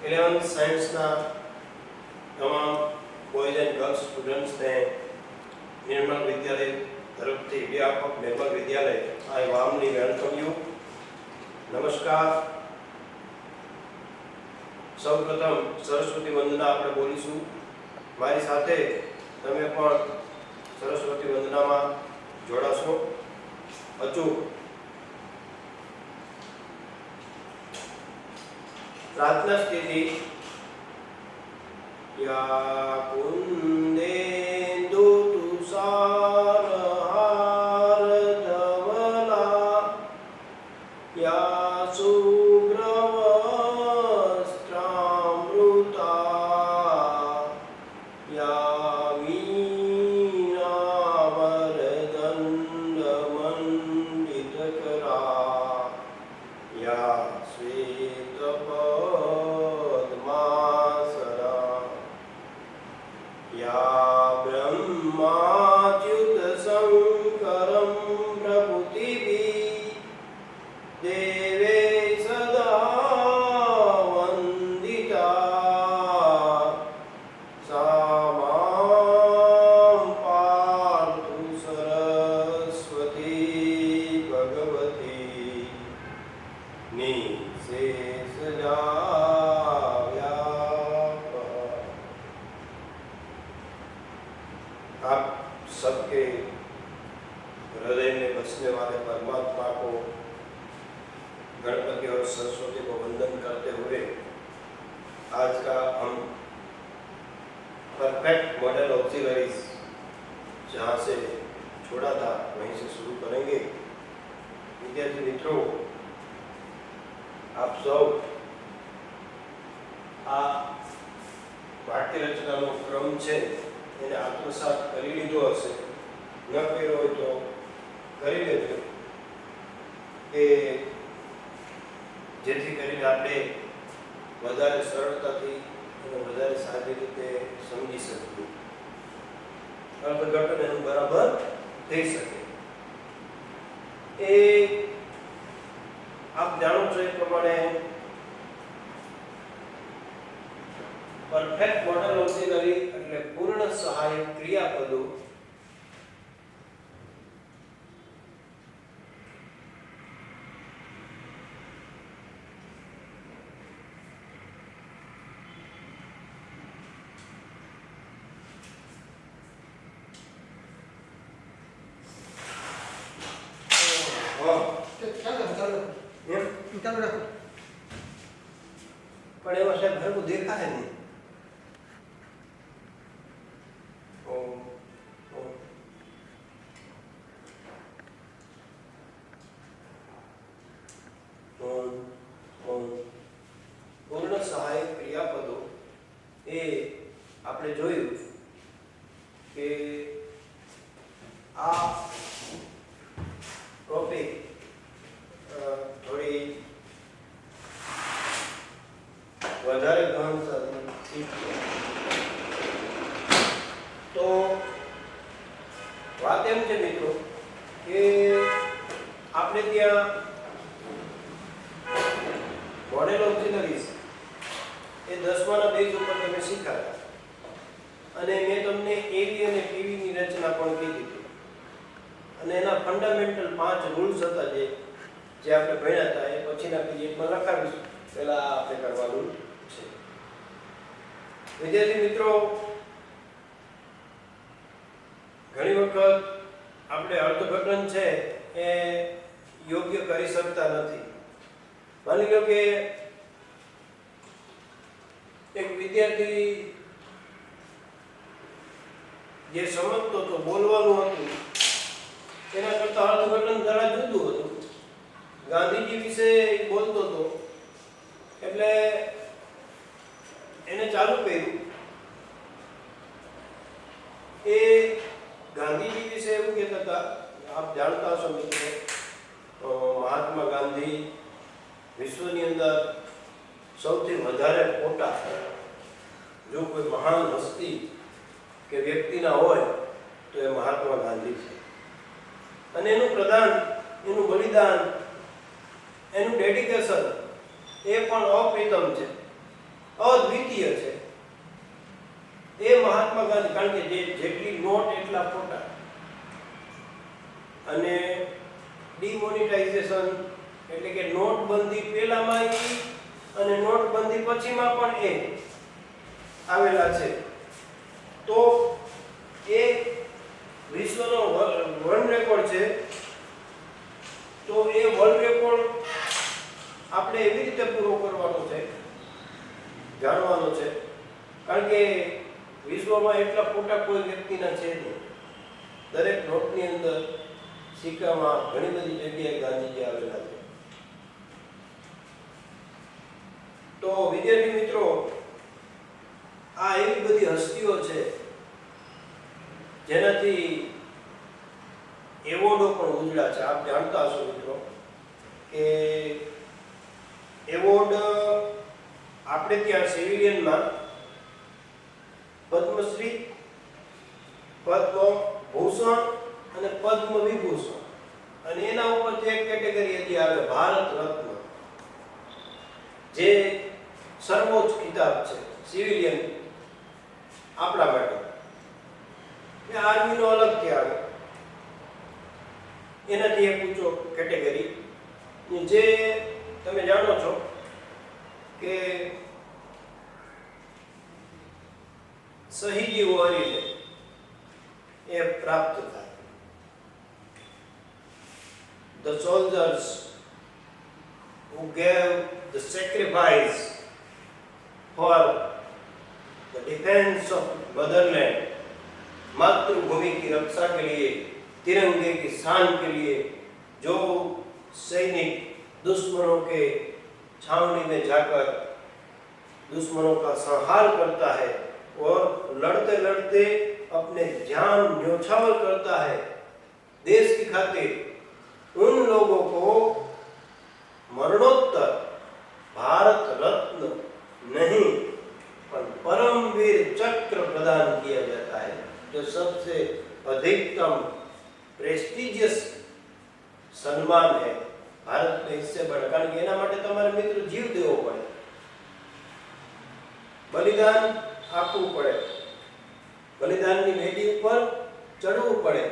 11th સાયન્સના તમામ boys and girls સ્ટુડન્ટ્સને નિર્મલ વિદ્યાલય તરફથી વ્યાપક નિર્મલ વિદ્યાલય આઈ વાર્મલી વેલકમ યુ. નમસ્કાર. સૌપ્રથમ સરસ્વતી વંદના આપણે બોલીશું. મારી સાથે તમે પણ સરસ્વતી વંદનામાં જોડાશો. અચૂક प्रार्थना स्थिति. या कुंदेन्दु तुषार हार धवला या शुभ्रवस्त्रामृता या वीणा वरदंड मंडितकरा या श्वेत या ब्रह्माच्युत शंकरं प्रभुतिभिः देवे सदा वन्दिता सा मां पातु सरस्वती भगवती निशेषजा. आप सबके हृदय में बसने वाले परमात्मा को गणपति और सरस्वती को वंदन करते हुए आज का हम परफेक्ट मॉडल ऑक्सिलरीज जहाँ से छोड़ा था वहीं से शुरू करेंगे. विद्यार्थी मित्रों, आप सब आ वाक्य रचनाનો ક્રમ છે એને આત્મસાત કરી લીધો હશે. ન કર્યો હોય તો કરી લેજો કે જેથી કરીને આપણે વધારે સરળતાથી અને વધારે સારી રીતે સમજી શકીએ, અર્થઘટન એનું બરાબર થઈ શકે. એ આપ જાણો છો એ પ્રમાણે પરફેક્ટ મોડલ ઓક્સિલરી એટલે પૂર્ણ સહાયક ક્રિયાપદો પણ એમાં સાહેબ ઘરનું દેખાય નહીં. પૂર્ણ સહાયક ક્રિયાપદો એ આપણે જોયું કે આ ટોપિક થોડી વધારે ગહનતાથી તો વાત એમ છે મિત્રો કે આપણે ત્યાં મોડેલ ઓક્સિલરીઝ એ 10માના બેઝ ઉપર તમે શીખ્યા અને મેં તમને એવી અને પીવીની રચના પણ કીધી હતી અને એના ફંડામેન્ટલ 5 રૂલ્સ હતા જે આપણે ભણ્યા હતા એ પછીના પીરિયડમાં લખાવીશું. પહેલા આપણે કરવાનું છે. વિદ્યાર્થી મિત્રો, ઘણી વખત આપણે અર્થઘટન છે એ યોગ્ય કરી શકતા નથી. માની લો કે એક વિદ્યાર્થી જે સમજતો તો બોલવાનું હતું તેના કરતા અર્થઘટન જરા જુદું હતું. ગાંધીજી વિશે બોલતો હતો એટલે એને ચાલુ કર્યું. એ ગાંધીજી વિશે એવું કહેતા હતા, આપ જાણતા હશો મિત્રો, મહાત્મા ગાંધી વિશ્વની અંદર સૌથી વધારે મોટા જો કોઈ મહાન હસ્તી કે વ્યક્તિના હોય તો એ મહાત્મા ગાંધી છે. અને એનું પ્રદાન, એનું બલિદાન, એનું ડેડિકેશન એ પણ અપ્રિતમ છે. અદ્વિતીય છે. એ મહાત્મા ગાંધી, કારણ કે જેટલી નોટ એટલા ફોટા, અને ડિમોનિટાઇઝેશન એટલે કે નોટબંધી પહેલામાં અને નોટબંધી પછીમાં પણ એ આવેલા છે. તો એ વિશ્વનો વર્લ્ડ રેકોર્ડ છે. તો એ વર્લ્ડ રેકોર્ડ આપણે એવી રીતે પૂરો કરવાનો છે, જાણવાનો છે, કારણ કે વિશ્વમાં એટલા ફોટા કોઈ વ્યક્તિના છે નહીં. દરેક નોટની અંદર, સિક્કામાં ઘણી બધી જગ્યાએ ગાંધીજી આવેલા છે. તો વિદ્યાર્થી મિત્રો, આ એવી બધી હસ્તીઓ છે જેનાથી એવોર્ડો પણ ઉજળા છે. આપ જાણતા હશો મિત્રો કે એવોર્ડ આપણે ત્યાં સિવિલિયનમાં પદ્મશ્રી, પદ્મભૂષણ અને પદ્મ વિભૂષણ, અને એના ઉપર જે એક કેટેગરી હતી આવે ભારત રત્ન, જે સર્વોચ્ચ ખિતાબ છે સિવિલિયન આપણા માટે. એ આર્મીનો અલગથી આવે, એનાથી એક ઊંચો કેટેગરી. જે તમે જાણો છો કે શહીદી વોરીને એ પ્રાપ્ત થાય. The soldiers who gave the sacrifice for the defense of motherland, मातृभूमि की रक्षा के लिए, तिरंगे की शान के लिए, जो सैनिक दुश्मनों के छावनी में जाकर दुश्मनों का संहार करता है और लड़ते लड़ते अपने जान न्योछावर करता है देश की खातिर, उन लोगों को मरणोत्तर भारत रत्न नहीं पर परमवीर चक्र प्रदान किया जाता है, जो सबसे अधिकतम प्रेस्टिजियस सम्मान है भारत में. इससे बड़ा, कारण કે એના માટે તમારે મિત્રો જીવ દેવો પડે, બલિદાન આપવું પડે, બલિદાનની વેદી ઉપર ચડવું પડે,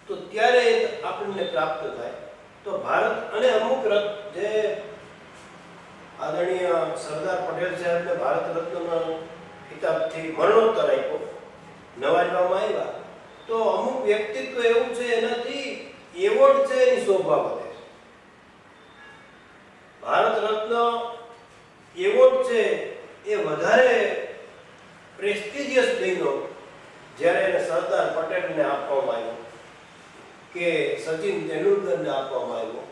તો ત્યારે આપણને પ્રાપ્ત થાય. તો ભારત અને અમુક રત્ન, જે આદરણીય સરદાર પટેલ સાહેબને ભારત રત્નનો ખિતાબથી મરણોત્તર આપ્યો, નવાજવામાં આવ્યા. તો અમુક વ્યક્તિત્વ એવું છે એનાથી એવોર્ડ છે એની શોભા વધે છે. ભારત રત્ન એવોર્ડ છે એ વધારે પ્રેસ્ટિજિયસ બન્યો જ્યારે એને સરદાર પટેલને આપવામાં આવ્યો કે સચિન તેંડુલકરને આપવામાં આવ્યો.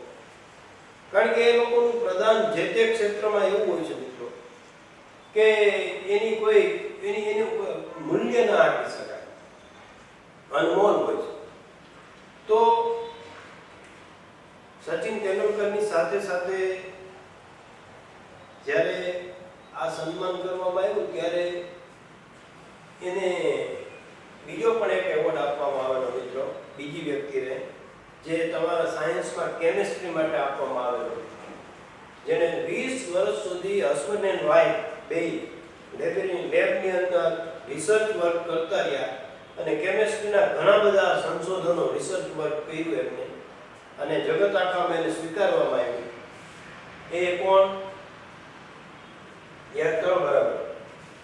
કારણ કે એ લોકોનું પ્રદાન જે તે ક્ષેત્રમાં એવું હોય છે મિત્રો કે એની કોઈ એનું મૂલ્ય ના આપી શકાય, અનમોલ હોય છે. તો સચિન તેંડુલકરની સાથે સાથે જ્યારે આ સન્માન કરવામાં આવ્યું ત્યારે એને બીજો પણ એક એવોર્ડ આપવામાં આવેલો મિત્રો, બીજી વ્યક્તિને, જે તમારા સાયન્સમાં કેમિસ્ટ્રી માટે આપવામાં આવેલો, જેને 20 વર્ષ સુધી હસબન્ડ એન્ડ વાઇફ બે લેબની અંદર રિસર્ચ વર્ક કરતા રહ્યા અને કેમિસ્ટ્રીના ઘણા બધા સંશોધનો, રિસર્ચ વર્ક કર્યું એમને, અને જગત આખામાં એને સ્વીકારવામાં આવ્યું. એ કોણ? યાદ કરો બરાબર,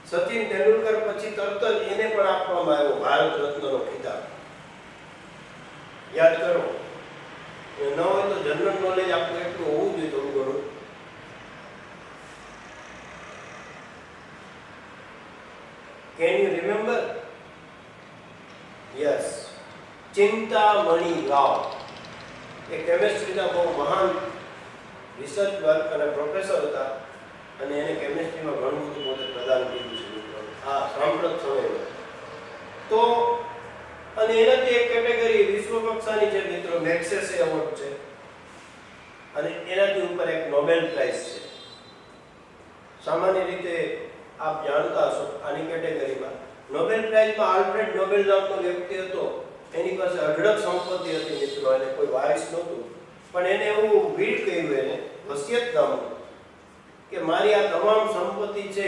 સચિન તેંડુલકર પછી તરત જ એને પણ આપવામાં આવ્યો ભારત રત્નનો ખિતાબ. યાદ કરો, ન હોય તો જનરલ નોલેજ આપણું એટલું હોવું જોઈએ થોડું ઘણું. Can you remember? Yes. ચિંતામણી રાવ એ કેમિસ્ટ્રીના બહુ મહાન રિસર્ચ વર્ક અને પ્રોફેસર હતા, અને એને કેમિસ્ટ્રીમાં ઘણું બધું પોતે પ્રદાન કર્યું છે મિત્રો આ સાંપ્રત સમયમાં. તો અને એનાથી એક કેટેગરી વિશ્વ કક્ષાની છે મિત્રો, મેક્સેસે એવોર્ડ છે, અને એનાથી ઉપર એક નોબેલ પ્રાઇઝ છે. સામાન્ય રીતે આપ જાણતા હશો આની કેટેગરીમાં નોબેલ પ્રાઇઝમાં આલ્ફ્રેડ નોબેલ નામનો વ્યક્તિ હતો. એની પાસે અઢળક સંપત્તિ હતી મિત્રો, એને કોઈ વારિસ નહોતું, પણ એને એવું વીડ કર્યું, એને વસિયતનામું કે મારી આ તમામ સંપત્તિ છે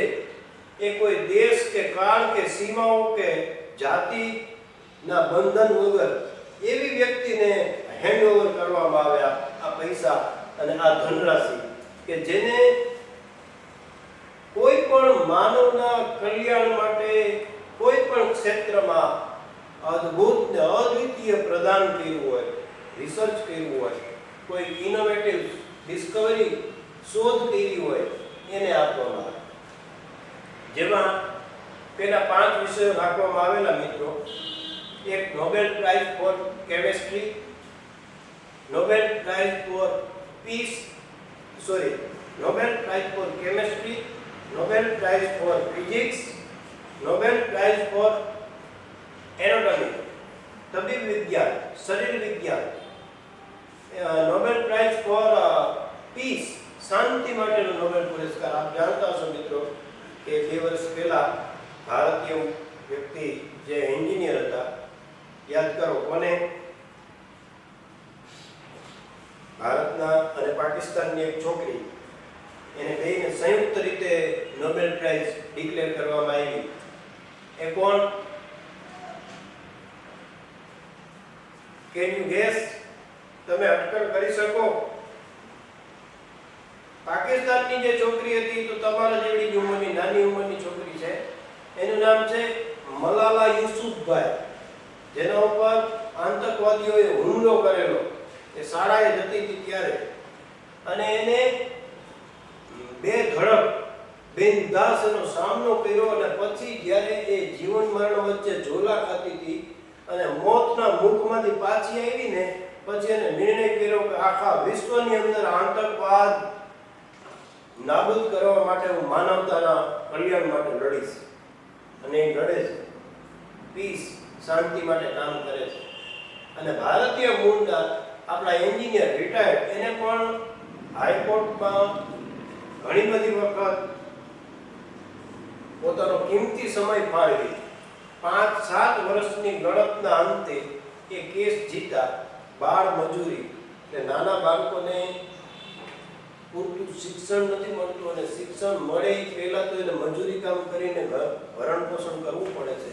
એ કોઈ દેશ કે કાળ કે સીમાઓ કે જાતિના બંધન વગર એવી વ્યક્તિને હેન્ડઓવર કરવામાં આવે આ પૈસા અને આ ધનરાશિ કે જેને કોઈ પણ માનવના કલ્યાણ માટે કોઈ પણ ક્ષેત્રમાં અદ્ભુત ને અદ્વિતીય પ્રદાન કર્યું હોય, રિસર્ચ કર્યું હોય, કોઈ ઇનોવેટિવ ડિસ્કવરી શોધ કરી હોય એને આપવામાં આવે. જેમાં પેલા 5 વિષયો રાખવામાં આવેલા મિત્રો. એક Nobel prize for chemistry, Nobel prize for peace, Nobel prize for chemistry, Nobel prize for physics, Nobel prize for anatomy, તબીબ વિજ્ઞાન, શરીર વિજ્ઞાન, નોબેલ પ્રાઇઝ ફોર પીસ, શાંતિ માટેનો નોબેલ પુરસ્કાર. આપ જાણતા હશો મિત્રો કે 2 વર્ષ પહેલા ભારતીય વ્યક્તિ જે એન્જિનિયર હતા, યાદ કરો કોને, ભારતના અને પાકિસ્તાનની એક છોકરી, એને બેને સંયુક્ત રીતે નોબેલ પ્રાઇઝ ડિક્લેર કરવામાં આવી. એ કોણ? Can you gas? તમે અટકળ કરી શકો? પાકિસ્તાનની જે છોકરી હતી તો તમારા જેવડી ઉંમરની, નાની ઉંમરની છોકરી છે. એનું નામ છે મલાલા યુસુફભાઈ, જેના ઉપર આતંકવાદીઓએ હુમલો કરેલો. એ શાળાએ જતી હતી ત્યારે, અને એને બેધડક બિનદાસ એનો સામનો કર્યો. અને પછી જ્યારે એ જીવન મરણ વચ્ચે ઝોલા ખાતી હતી અને મોતના મુખમાંથી પાછી આવીને પછી એને નિર્ણય કર્યો કે આખા વિશ્વની અંદર આતંકવાદ નાબૂદ કરવા માટે હું માનવતાના કલ્યાણ માટે લડીશ. અને એ લડે છે, પીસ, શાંતિ માટે કામ કરે છે. અને ભારતીય મૂળના આપણા એન્જિનિયર રિટાયર્ડ, એને પણ હાઈકોર્ટમાં ઘણી બધી વખત પોતાનો કિંમતી સમય ફાળવી 5-7 વર્ષની લડતના અંતે એ કેસ જીતા. બાળ મજૂરી એટલે નાના બાળકોને પૂરતું શિક્ષણ નથી મળતું, અને શિક્ષણ મળે એ પહેલા તો એને મજૂરી કામ કરીને ભરણ પોષણ કરવું પડે છે.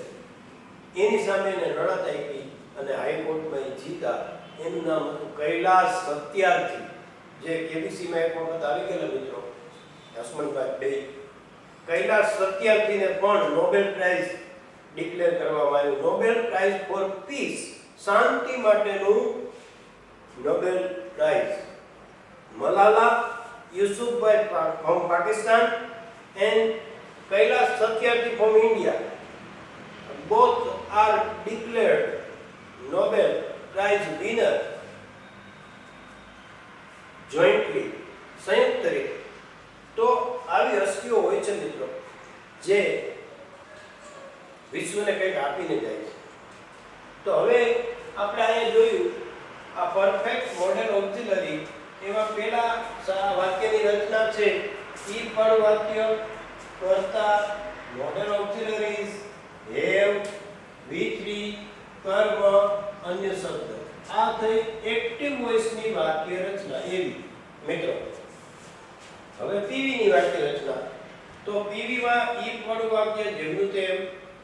એની સામે એને લડત આપી અને હાઈકોર્ટમાં એ જીતા. એનું નામ હતું કૈલાસ સત્યાર્થી, જે કેબીસીમાં એક વખત આવી ગયેલા મિત્રો, હસમનભાઈ બે. કૈલાસ સત્યાર્થીને પણ નોબેલ પ્રાઇઝ ડિક્લેર કરવામાં આવ્યું. નોબેલ પ્રાઇઝ ફોર પીસ, શાંતિ માટેનું નોબેલ પ્રાઇઝ. મલાલા યુસુફભાઈ from Pakistan and Kailash Satyarthi from India, both are declared Nobel Prize winner jointly, સંયુક્ત રીતે. તો આવી હસ્તીઓ હોય છે મિત્રો, જે વિશ્વને કંઈક આપીને જાય છે. તો હવે આપણે અહીંયા જોયું આ પરફેક્ટ મોડેલ ઓક્સિલરી. એમાં પેલા વાક્યની રચના છે ઈ પણ વાક્ય કર્તા, મોડેલ ઓક્સિલરીઝ, હેવ, V3, કર્મ, અન્ય શબ્દ. આ થઈ એક્ટિવ વોઇસની વાક્ય રચના. એવી મિત્રો હવે પીવી ની વાક્ય રચના. તો પીવી માં ઈ પણ વાક્ય જેવું તેમ.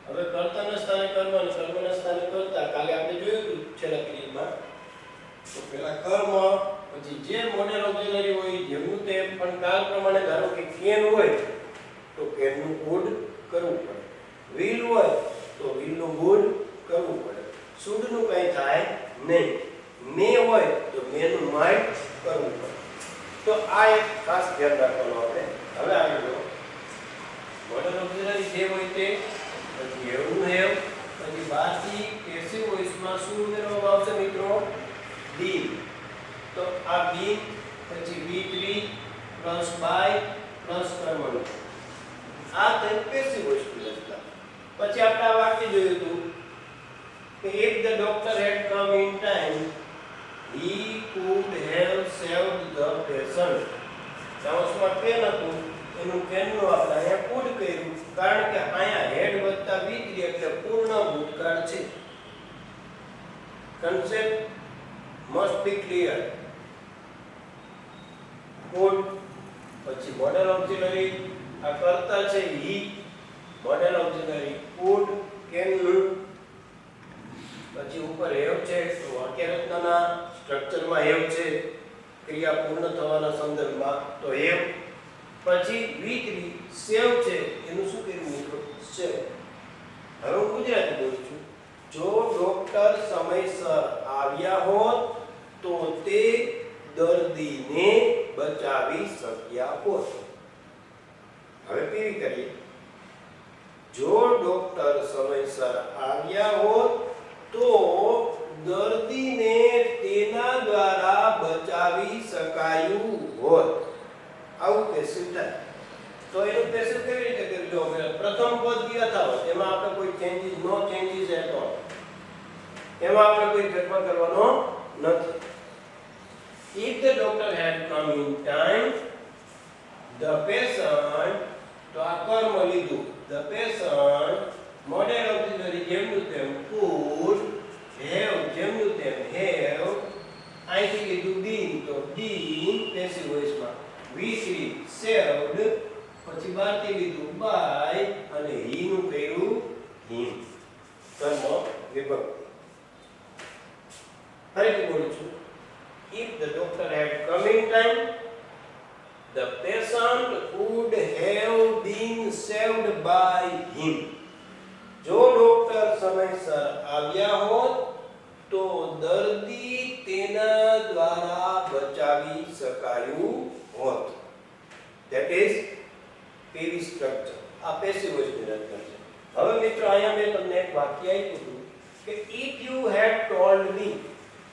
હવે કર્તાના સ્થાને કર્મ અને કર્મના સ્થાને કર્તા. કાલે આપણે જોયું છેલ્લા પીરિયડમાં. તો પહેલા કર્મ, પછી જે મોડેલ ઓક્સિલરી હોય જેવું તેમ, પણ કાલ પ્રમાણે ધારો કે કેન હોય તો કેનનું વુડ કરવું પડે, વિલ હોય તો વિલનું વુડ કરવું પડે, શુડનું કંઈ થાય નહીં, મે હોય તો મેનું માઇટ કરવું પડે. તો આ એક ખાસ ધ્યાન રાખવાનું આપણે. હવે આગળ જો મોડેલ ઓક્સિલરી જે હોય તે, પછી હેવનું હેવ, પછી બાકી પેસિવ વોઇસમાં શું ઉમેરવામાં આવશે મિત્રો? બીન. તો આ બીન, પછી V3 પ્લસ બાય પ્લસ કર્મનું. આ થઈ પેસિવ વોઇસ રચના. પછી આપણે આ વાક્ય જોયું હતું કે if the doctor had come in time he could have saved the patient. ચાઉસમાં કેન હતું, એનું કેનનું આપણે અહીંયા કુડ કર્યું, કારણ કે અહીંયા હેડ વત્તા V3 એટલે પૂર્ણ ભૂતકાળ છે. concept must be clear. Could પછી મોડેલ ઓક્સિલરી આ કરતા છે હી, મોડેલ ઓક્સિલરી કુડ, કેન, પછી ઉપર હેવ છે તો વાક્ય રચનાના સ્ટ્રક્ચરમાં હેવ છે, ક્રિયા પૂર્ણ થવાના સંદર્ભમાં તો હેવ. પછી V3 સેવ છે એનું શું કર્યું મિત્રો? સેવ. હવે હું ગુજરાતી બોલું છું. જો ડોક્ટર સમયસર આવ્યા હોત તો તે દર્દીને બચાવી શક્યા હોત. હવે કેવી કરીએ? જો ડોક્ટર સમયસર આવ્યા હોત તો દર્દીને તેના દ્વારા બચાવી શકાયું હોત. આવું પેસિવ થાય. તો એનું પેસિવ કેવી રીતે કર્યું? જો પ્રથમ પદ યથાવત, એમાં આપણે કોઈ changes, no changes at all, એમાં આપણે કોઈ ફેરફાર કરવાનો નથી. If the doctor had come in time, the patient, તો આ કર્મ લીધું, the patient model auxiliary જેમનું તેમ could have, જેમનું તેમ have, અહીંથી લીધું been, તો been પેસિવ વોઇસમાં, V3 saved, પછી બારથી લીધું by અને he નું કર્યું him. કર્મ વિભક્તિ. ફરીથી બોલું છું. If the doctor had come in time, the patient would have been saved by him. જો ડોક્ટર સમયસર આવ્યા હોત તો દર્દી તેના દ્વારા બચાવી શકાયું હોત. That is PV structure. આ પેસિવ વોઇસની રચના છે. હવે મિત્રો અહીંયા મેં તમને એક વાક્ય આપ્યું હતું કે if you had told me,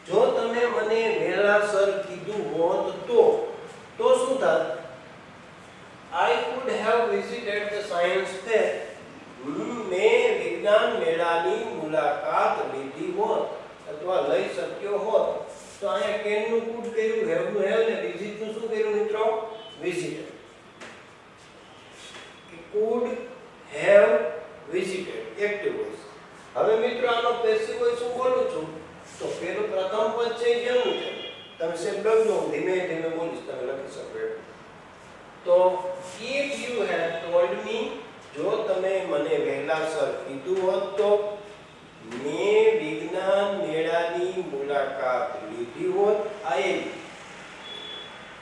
જો તમે મને વહેલાસર કીધું હોત તો શું થાત? I could have visited the science fair. મેં વિજ્ઞાન મેળાની મુલાકાત લીધી હોત અથવા લઈ શક્યો હોત. તો અહીંયા કેન નું કુડ કર્યું, હેવ નું હેવ ને વિઝિટ નું શું કર્યું મિત્રો? Visited. could have visited, active voice. હવે મિત્રો આનો પેસિવ વોઇસ હું બોલું છું તો પેલું પ્રથમ પદ છે જેનું છે, તમે શબ્દ લખજો, ધીમે ધીમે બોલીશ, તમે લખી શકો. તો if you had told me, જો તમે મને વહેલાસર કીધું હોત તો મેં વિજ્ઞાન મેળાની મુલાકાત લીધી હોત,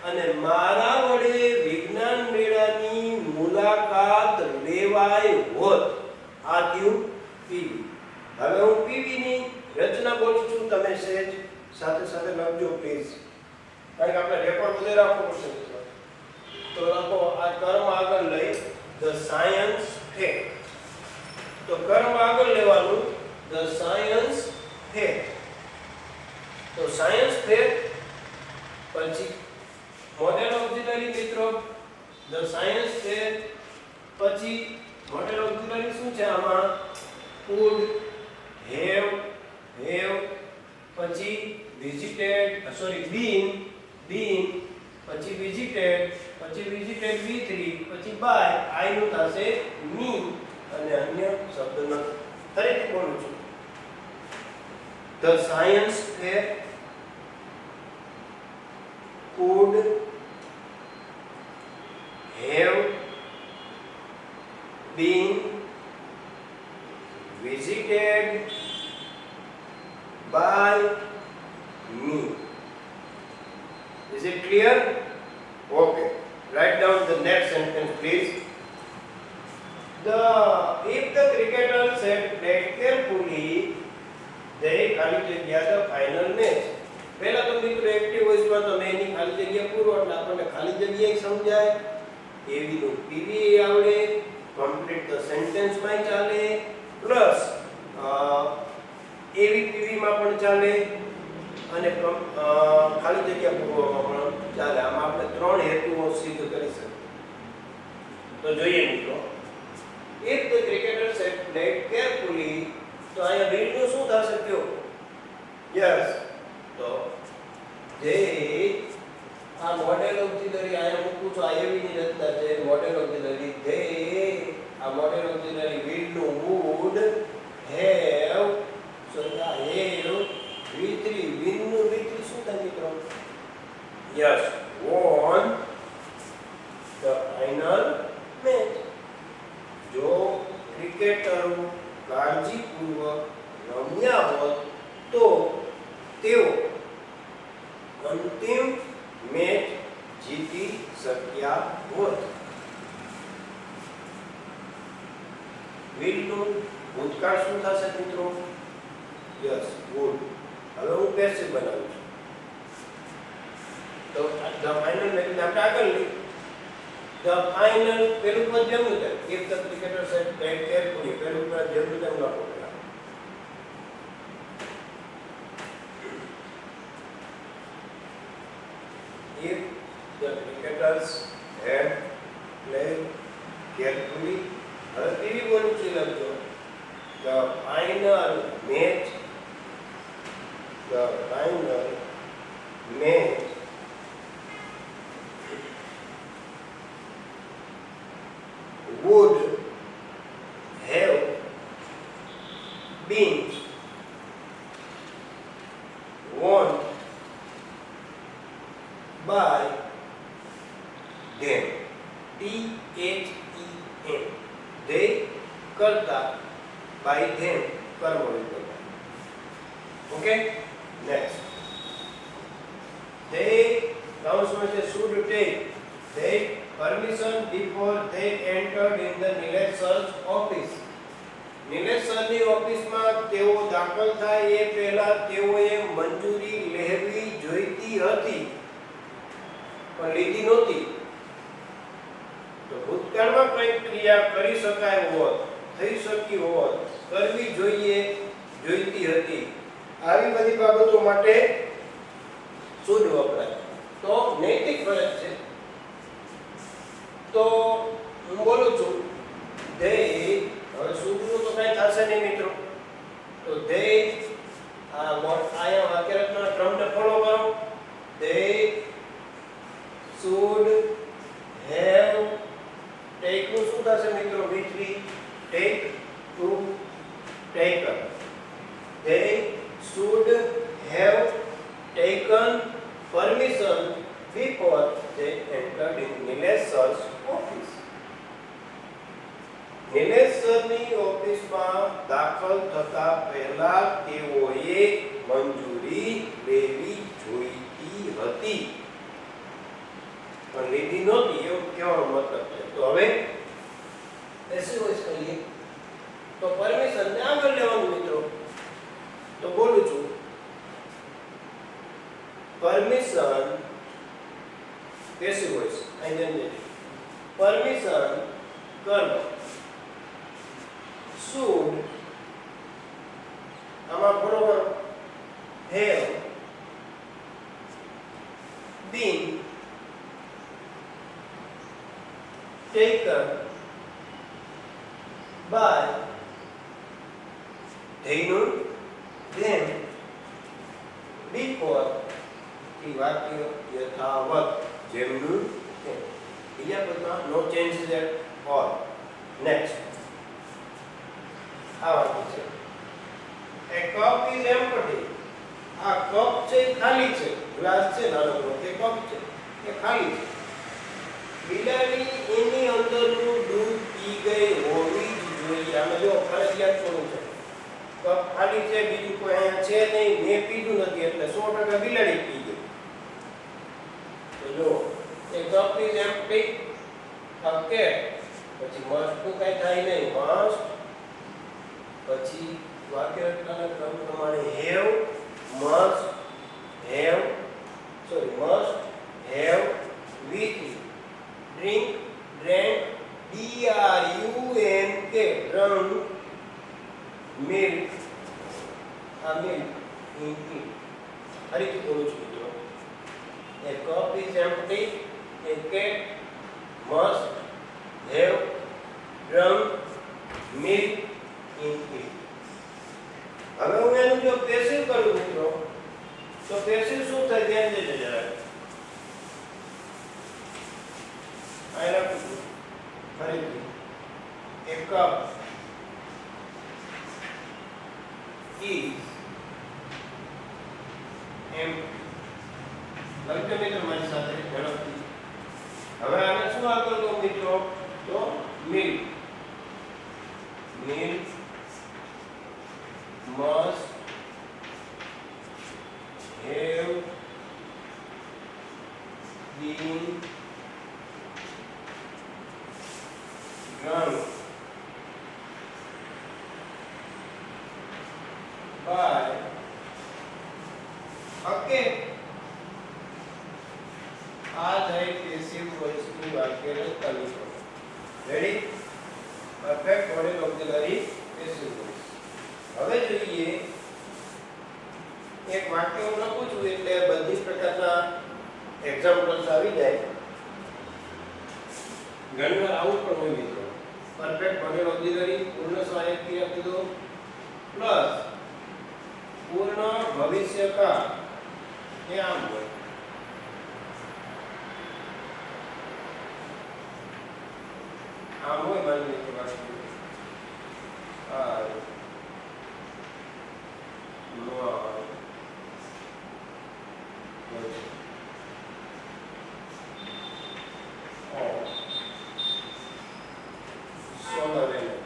અને મારા વડે વિજ્ઞાન મેળાની મુલાકાત લેવાય હોત. આ થયું પીવી. હવે હું પીવી ની રચના બોલું છું, તમે સહેજ સાથે સાથે લખજો પ્લીઝ, કારણ કે આપણે રેકોર્ડ બધે રાખવો પડશે. તો લખો આ કર્મ આગળ લઈ the science fair. તો કર્મ આગળ લેવાનું the science fair. તો science fair પછી મોડેલ ઓક્સિલરી મિત્રો the science fair, પછી મોડેલ ઓક્સિલરી શું છે આમાં? could have, પછી visited, been, પછી visited, પછી visited V3, પછી by, I નું થશે me અને અન્ય શબ્દ નથી. ફરીથી બોલું છું. The science fair could have been visited by me. Is it clear? Okay. Write down the next sentence, please. If the cricketers had played carefully, they ખાલી જગ્યા the final match. પહેલા તો મિત્રો એક્ટિવ વોઇસમાં તો મેં એની ખાલી જગ્યા પૂરો, એટલે આપણને ખાલી જગ્યા સમજાય, એવી નું પીવી આવડે, કમ્પ્લીટ ધ સેન્ટેન્સ માં ચાલે, પ્લસ એવી પીવી માં પણ ચાલે અને ખાલી જગ્યા પૂરવામાં પણ ચાલે. આમાં આપણે ત્રણ હેતુઓ સિદ્ધ કરી શકીએ. તો જોઈએ મિત્રો, if the cricketers had played carefully, તો અહીંયા રીડ નું શું થશે કયો? યસ. તો જે આ મોડેલ ઓક્સિલરી અહીંયા મૂકું છું, આ એવી ની રચના છે મોડેલ ઓક્સિલરી. જે આ મોડેલ ઓક્સિલરી will નું would have, so the have V3 will નું V3 શું થાય મિત્રો? Yes, won, final match. જો ક્રિકેટરો કાળજીપૂર્વક રમ્યા હોત તો તેઓ અંતિમ મેચ જીતી શક્યા હોત. વિલનું ભૂતકાળ શું થશે મિત્રો? Yes, good. હવે હું પેસિવ બનાવું છું. તો ધ ફાઇનલ મેચ આપણે આગળ લઈ. ધ ફાઇનલ પેલું પદ જેમનું છે, if the cricketer set bat carefully, પેલું પદ જેમનું તેમ લખો પહેલા. If the cricketers had played carefully, હવે કેવી બોલું છે લખજો. The final match would have been won by them. THEM. They કરતા by them કરવું પડે. Okay, next. They councilman should take their permission before they entered in the Nilesh sir's office. Nilesh સરની ઓફિસમાં તેઓ દાખલ થાય એ પહેલા તેઓએ મંજૂરી લેવી જોઈતી હતી, પણ લીધી નહોતી. તો ભૂતકાળમાં કઈ ક્રિયા કરી શકાય હોત, થઈ શકી હોત, કરવી જોઈતી હતી, આવી બધી બાબતો માટે શુડ વપરાય. તો નૈતિક ફરજ છે. તો હું બોલું છું they, હવે શુડનું તો કઈ થશે નહીં મિત્રો. તો they આયા વાક્યરચના ક્રમને ફોલો કરો. they should have take નું શું થશે મિત્રો? which we take to taken. They should have taken permission before they entered in Nilesh sir's office. Nilesh સરની ઓફિસમાં દાખલ થતા પહેલા તેઓએ મંજૂરી લેવી જોઈતી હતી, પણ લીધી નહોતી, એવું કહેવાનો મતલબ છે. તો હવે એસી વોઇસ કરીએ. તો પરમિશન ને આગળ લેવાનું મિત્રો. તો બોલું છું permission, passive voice, identity. Permission કરો. should આમાં ફોલો કરો. have been taken by theiનું them before એ વાક્ય યથાવત જેમનું તેમ. બીજા પદમાં no changes at all. next આ વાક્ય છે a cup is empty. આ કપ છે ખાલી છે, ગ્લાસ છે નાનો, તે કપ છે એ ખાલી છે. બિલાડી એની અંદરનું દૂધ પી ગઈ હોવી જ જોઈએ. આમે જો ફરજિયાત થોડું છે. કપ ખાલી છે, બીજું કોઈ અહીંયા છે નહીં, મેં પીધું નથી, એટલે 100% બિલાડી પી ગઈ. તો જો એ કપ ઇઝ એમ્પ્ટી. ઓકે, પછી મસ્ટ નું કઈ થાય નહીં, મસ્ટ. પછી વાક્યરચનાના ક્રમ પ્રમાણે have, must have, must have with drink, drank, drunk, drunk, milk, milk, in. ફરીથી બોલું છું મિત્રો. A cup is empty. A cat must have drunk milk in it. હવે હું એનું જો પેસિવ કરું મિત્રો, તો પેસિવ શું થાય ધ્યાન દેજો જરા. આ લખું છું ફરીથી. A cup is empty. લખજો મિત્રો મારી સાથે ઝડપથી. હવે આને શું આગળ કહું મિત્રો? of the milk. Milk must have been drunk by a cat. આ જાય પેસિવ વોઇસની વાક્ય રચના લીધો. Ready? Perfect model auxiliary passive voice. હવે જોઈએ એક વાક્ય હું લખું છું એટલે બધી પ્રકારના એક્ઝામ્પલ્સ આવી જાય. ઘણીવાર આવું પણ હોય મિત્રો. પરફેક્ટ મોડેલ ઓક્સિલરી પૂર્ણ સહાયક ક્રિયા કીધો પ્લસ પૂર્ણ ભવિષ્યકાળ એ આમ હોય. આમ હોય માની લો કે આ નો solar energy.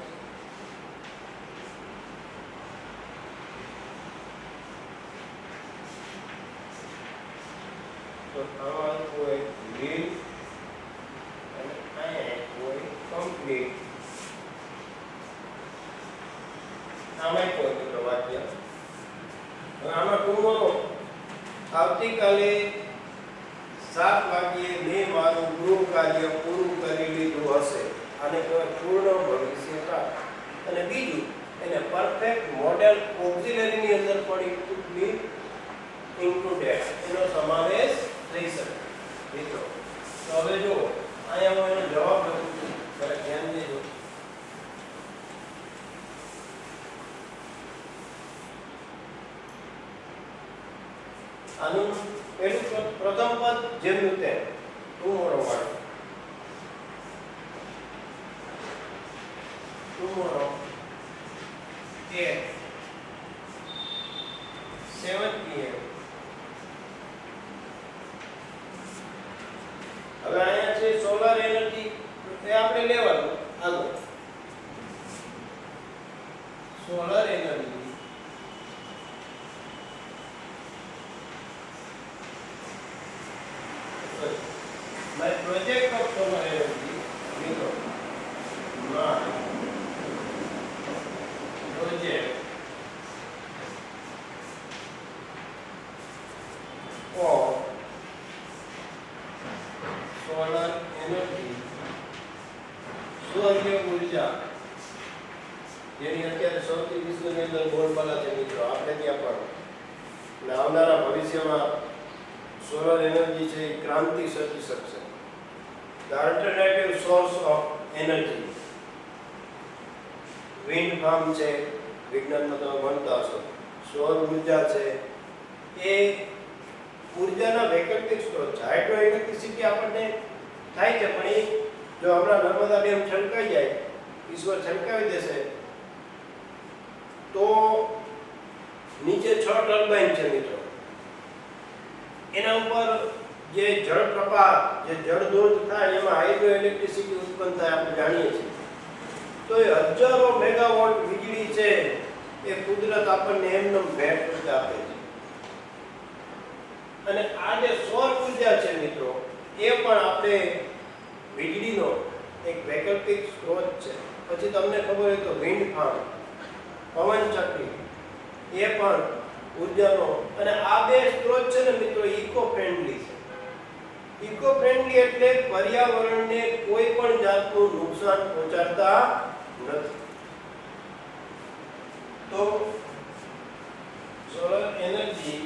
તો આમાં કોઈ will અને અહીંયા કોઈ complete. આમાં કોઈ તો વાક્ય. હવે આમાં ટુમોરો આવતીકાલે 7 વાગ્યે મેં મારું ગૃહ કાર્ય પૂરું કરી લીધું હશે. આને કહેવાય પૂર્ણ ભવિષ્યકાળ. અને બીજું એને પરફેક્ટ મોડેલ ઓક્સિલરીની અંદર પણ ઇન્ક્લુડેડ એનો સમાવેશ થઈ શકે મિત્રો. તો હવે જો અહીંયા હું એનો જવાબ લખું છું, જરા ધ્યાન દેજો. આનું પહેલું પ્રથમ પદ જેમનું તેમ ટુમોરો માટે ટુમોરો at 7 PM. હવે અહીંયા છે સોલાર એનર્જી એ આપણે લેવાનું આગળ. Solar energy my project of solar energy મિત્રો my project of solar energy સૌર ઉર્જા જેની અત્યારે સૌથી વિશ્વની અંદર બોલબાલા છે મિત્રો. આપણે ત્યાં પણ અને આવનારા ભવિષ્યમાં સોલર એનર્જી છે એ ક્રાંતિ સર્જી શકશે. The alternative source of energy. Wind farm છે, વિજ્ઞાનમાં તમે ભણતા હશો. સૌર ઉર્જા છે એ ઉર્જાના વૈકલ્પિક સ્ત્રોત છે. હાઇડ્રો ઇલેક્ટ્રિસિટી આપણને થાય છે પણ એ જો હમણાં નર્મદા ડેમ છલકાઈ જાય, ઈશ્વર છલકાવી દેશે તો નીચે 6 ટર્બાઇન છે મિત્રો. એના ઉપર જે જળ પ્રવાહ જે જળ દોડ થાય એમાં હાઇડ્રો ઇલેક્ટ્રિસિટી ઉત્પન્ન થાય આપણે જાણીએ છીએ. તો એ હજારો મેગાવોટ વીજળી છે એ કુદરત આપણને એમનેમ ભેટ રૂપે આપે છે. અને આ જે સૌર ઉર્જા છે મિત્રો એ પણ આપણે વીજળીનો એક વૈકલ્પિક સ્ત્રોત છે. પછી તમને ખબર હોય તો વિન્ડ ફાર્મ, પવન ચક્કી એ પણ ઉર્જાનો. અને આ બે સ્ત્રોત છે ને મિત્રો ઇકો ફ્રેન્ડલી છે. ઇકો ફ્રેન્ડલી એટલે પર્યાવરણને કોઈ પણ જાતનું નુકસાન પહોંચાડતા નથી. તો solar energy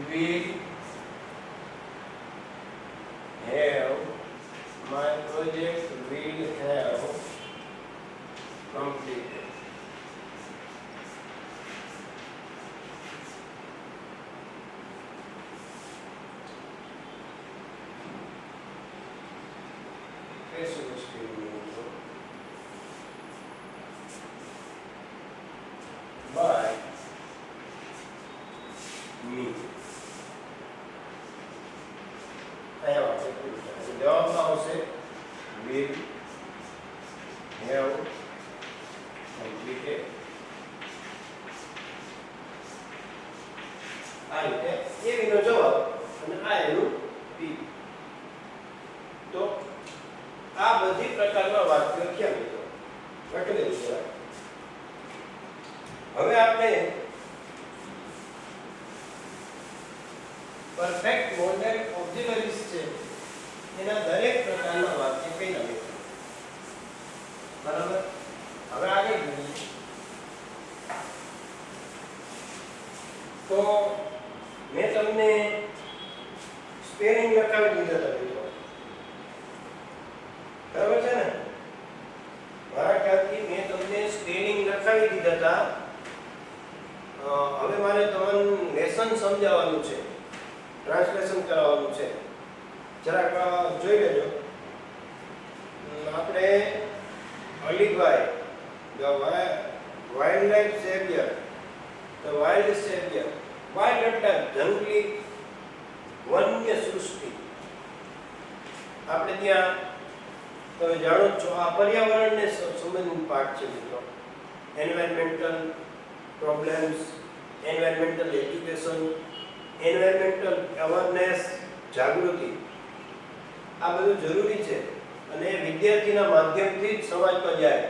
will have my project will have completed. कैसे मुश्किल नहीं हो by me. I have a jawab આવશે will have completed. આ રીતે એ વિનો જવાબ અને આ એનું બી. તો આ બધી પ્રકારના વાક્યો ક્યાં મિત્રો લખેલું છે. હવે આપણે પરફેક્ટ મોડલ ઓક્ઝિલરીઝ છે એના દરેક પ્રકારના વાક્ય કઈ નાખે બરાબર. હવે આગળ જોઈએ તો મેં તમને સ્પેલિંગ લખાવી દીધા હતા મિત્રો બરાબર છે ને. મારા ખ્યાલથી મેં તમને સ્પેલિંગ લખાવી દીધા હતા. હવે મારે તમને લેસન સમજાવવાનું છે, ટ્રાન્સલેશન કરાવવાનું છે. જરાક જોઈ લેજો. આપણે Alibhai the wildlife savior, the wild savior, wild એટલે જંગલી વન્ય સૃષ્ટિ. આપણે ત્યાં તમે જાણો છો આ પર્યાવરણને સંબંધિત પાઠ છે મિત્રો. Environmental problems, environmental education, environmental awareness, જાગૃતિ, આ બધું જરૂરી છે. અને વિદ્યાર્થીના માધ્યમથી જ સમાજમાં જાય.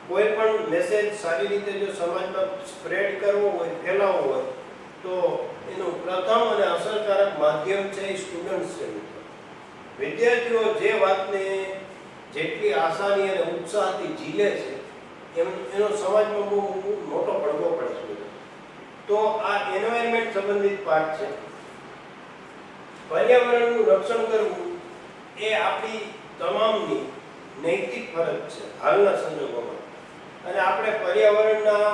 કોઈ પણ મેસેજ સારી રીતે જો સમાજમાં સ્પ્રેડ કરવો હોય, ફેલાવવો હોય તો એનું પ્રથમ અને અસરકારક માધ્યમ છે એ સ્ટુડન્ટ્સ છે. વિદ્યાર્થીઓ જે વાતને જેટલી આસાની અને ઉત્સાહથી ઝીલે છે એનો સમાજમાં બહુ મોટો પડઘો પડે છે. તો આ એન્વાયરમેન્ટ સંબંધિત પાઠ છે. પર્યાવરણનું રક્ષણ કરવું એ આપણી તમામની નૈતિક ફરજ છે હાલના સંજોગોમાં. અને આપણે પર્યાવરણના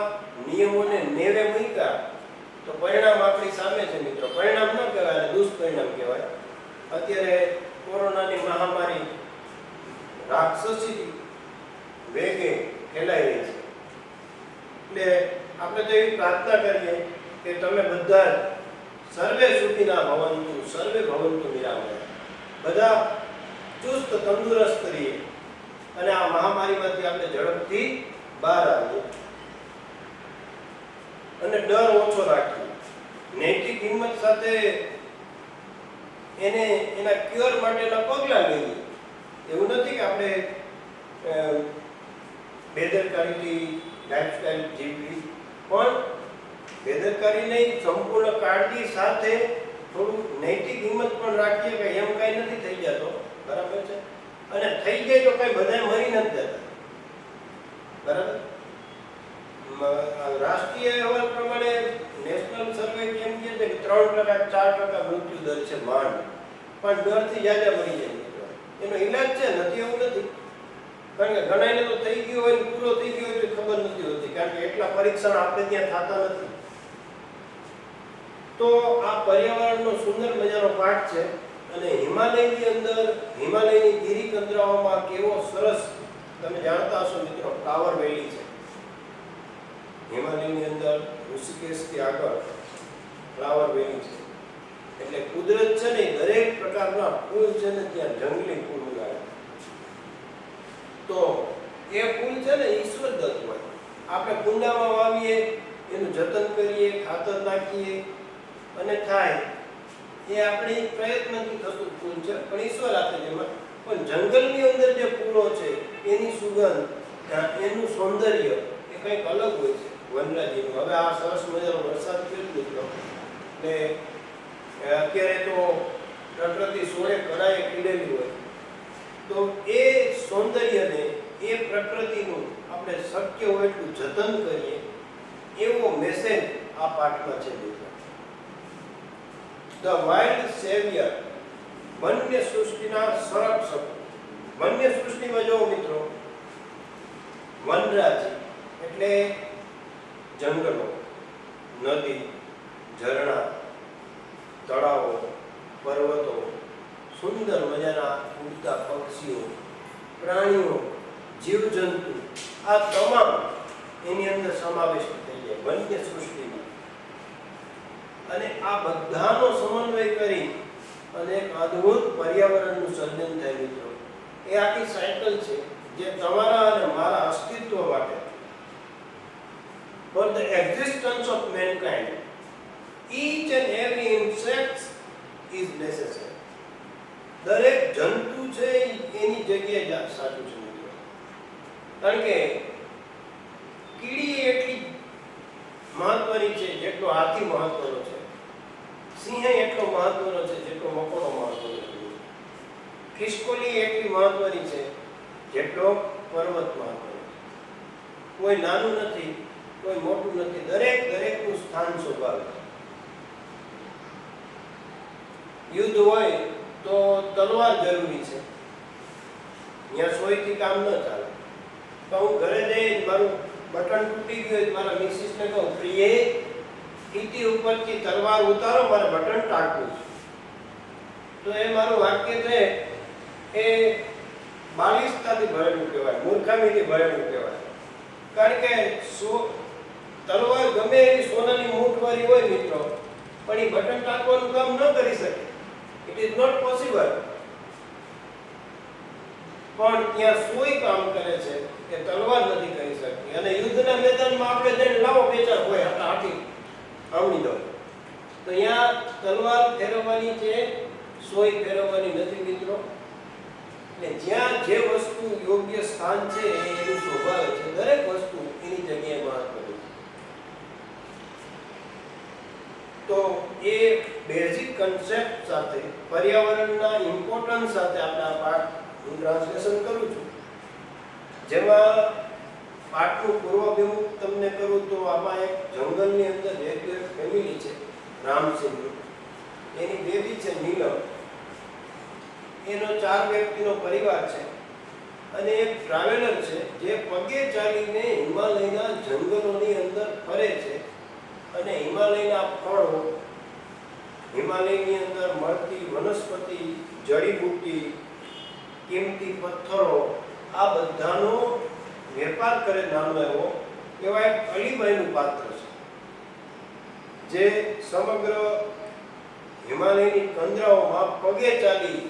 નિયમોને નેવે મૂક્યા તો પરિણામ આપણી સામે છે મિત્રો. પરિણામ ન કહેવાય, દુષ્પરિણામ કહેવાય. અત્યારે કોરોનાની મહામારી રાક્ષસી વેગે ફેલાઈ રહી છે. એટલે આપણે તો એવી પ્રાર્થના કરીએ કે તમે બધા સર્વે સુખીના ભવંતુ, સર્વે ભવંતુ નિરામયા, બધા ચુસ્ત તંદુરસ્ત રહીએ અને આ મહામારીમાંથી આપણે ઝડપથી બહાર આવીએ અને ડર ઓછો રાખીએ. નૈતિક હિંમત સાથે એના ક્યોર માટેના પગલાં લઈએ. એવું નથી કે આપણે બેદરકારીથી લાઈફસ્ટાઈલ જીવવી, પણ બેદરકારી નહીં, સંપૂર્ણ કાળજી સાથે થોડું નૈતિક હિંમત પણ રાખીએ કે એમ કાંઈ નથી થઈ જતો, બરાબર છે. અને થઈ જાય તો કઈ બધા મરી નથી જતા, બરાબર. રાષ્ટ્રીય અહેવાલ પ્રમાણે નેશનલ સર્વે કેમ કહે છે કે 3% 4% મૃત્યુ દર છે માંડ, પણ ડરથી જાજા મરી જાય. એનો ઈલાજ છે, નથી એવું નથી. કારણ કે ઘણાને તો થઈ ગયું હોય, પૂરો થઈ ગયો હોય તો ખબર નથી હોતી, કારણ કે એટલા પરીક્ષણ આપણે ત્યાં થતા નથી. તો આ પર્યાવરણનો સુંદર મજાનો પાઠ છે. અને હિમાલયની અંદર, હિમાલયની ગિરિકંદરાઓમાં કેવો સરસ, તમે જાણતા હશો મિત્રો, ફ્લાવર વેલી છે. હિમાલયની અંદર ઋષિકેશથી આગળ ફ્લાવર વેલી છે. એટલે કુદરત છે ને દરેક પ્રકારના ફૂલ છે ને ત્યાં જંગલી ફૂલ ઉગાડે. તો એ ફૂલ છે ને ઈશ્વર દત્ત હોય. આપણે કુંડામાં વાવીએ, એનું જતન કરીએ, ખાતર નાખીએ અને થાય એ આપણી પ્રયત્નથી થતું ફૂલ છે, પણ ઈશ્વર આપે છે. પણ જંગલની અંદર જે ફૂલો છે એની સુગંધ, એનું સૌંદર્ય એ કંઈક અલગ હોય છે વનરાજીનું. હવે આ સરસ મજાનો વરસાદ થયો મિત્રો, એટલે અત્યારે તો પ્રકૃતિ સોળે કળાએ ખીલેલી હોય, તો એ સૌંદર્યને, એ પ્રકૃતિનું આપણે શક્ય હોય એટલું જતન કરીએ, એવો મેસેજ આ પાઠમાં છે મિત્રો. ધ વાઇલ્ડ સેવિયર, વન્ય સૃષ્ટિના સંરક્ષક. વન્ય સૃષ્ટિમાં જો મિત્રો, વનરાજ એટલે જંગલો, નદી, ઝરણા, તળાવો, પર્વતો, સુંદર મજાના ઉડતા પક્ષીઓ, પ્રાણીઓ, જીવજંતુ, આ તમામ એની અંદર સમાવેશ થઈ જાય વન્ય સૃષ્ટિમાં. અને આ બધાનો સમન્વય કરી અને એક અદ્ભુત પર્યાવરણનું સર્જન થયેલું એ આખી સાયકલ છે જે તમારા અને મારા અસ્તિત્વ માટે, for the existence of mankind, each and every insect is necessary. દરેક જંતુ છે એની જગ્યાએ સાચું છે મિત્રો. કારણ કે કીડી એટલી મહત્વની છે જેટલો હાથી મહત્વનો છે, સિંહ એટલો મહત્વનો છે જેટલો મકોડો મહત્વનો છે, ખિસકોલી એટલી મહત્વની છે જેટલો પર્વત મહત્વનો છે. કોઈ નાનું નથી, કોઈ મોટું નથી, દરેકનું સ્થાન સ્વભાવે છે. યુદ્ધ હોય તો તલવાર જરૂરી છે, ત્યાં સોયથી કામ ન ચાલે. તો હું ઘરે જઈને મારું બટન તૂટી ગયું, મારા મિસિસને કહું, પ્રિય કીટી ઉપરથી તલવાર ઉતારો, મારે બટન ટાંકવું છે. તો એ મારું વાક્ય છે એ બાલિશતાથી ભરેલું કહેવાય, મૂર્ખામીથી ભરેલું કહેવાય. કારણ કે તલવાર ગમે એવી સોનાની મૂઠવાળી હોય મિત્રો, પણ એ બટન ટાંકવાનું કામ ન કરી શકે. It is not possible. પણ ત્યાં સોય કામ કરે છે કે તલવાર નથી કરી શકતી. અને યુદ્ધના મેદાનમાં આપણે જઈને લાવો બેચાર હોય હાથી આવડી દો, તો અહીંયા તલવાર ફેરવવાની છે, સોય ફેરવવાની નથી મિત્રો. એટલે જ્યાં જે વસ્તુ યોગ્ય સ્થાન છે એનું સ્વભાવ છે, દરેક વસ્તુ એની જગ્યાએ મહત્વની છે. તો એ બેઝિક કન્સેપ્ટ સાથે, પર્યાવરણના ઇમ્પોર્ટન્સ સાથે આપણે આ પાઠ હું ટ્રાન્સલેશન કરું છું. જેમાં પાઠનું પૂર્વભિમુખ તમને કરું તો આમાં એક જંગલની અંદર રહેતું એક ફેમિલી છે, રામસિંહ. એની બેબી છે નીલમ. એનો 4 વ્યક્તિનો પરિવાર છે અને એક ટ્રાવેલર છે જે પગે ચાલીને હિમાલયના જંગલોની અંદર ફરે છે અને હિમાલયના ફળો, હિમાલયની અંદર મળતી વનસ્પતિ, જડીબુટ્ટી, કિંમતી પથ્થરો, આ બધાનો વેપાર કરે. નાનો એવો એવા એક અલીબાઈનું પાત્ર છે જે સમગ્ર હિમાલયની કંદરાઓમાં પગે ચાલી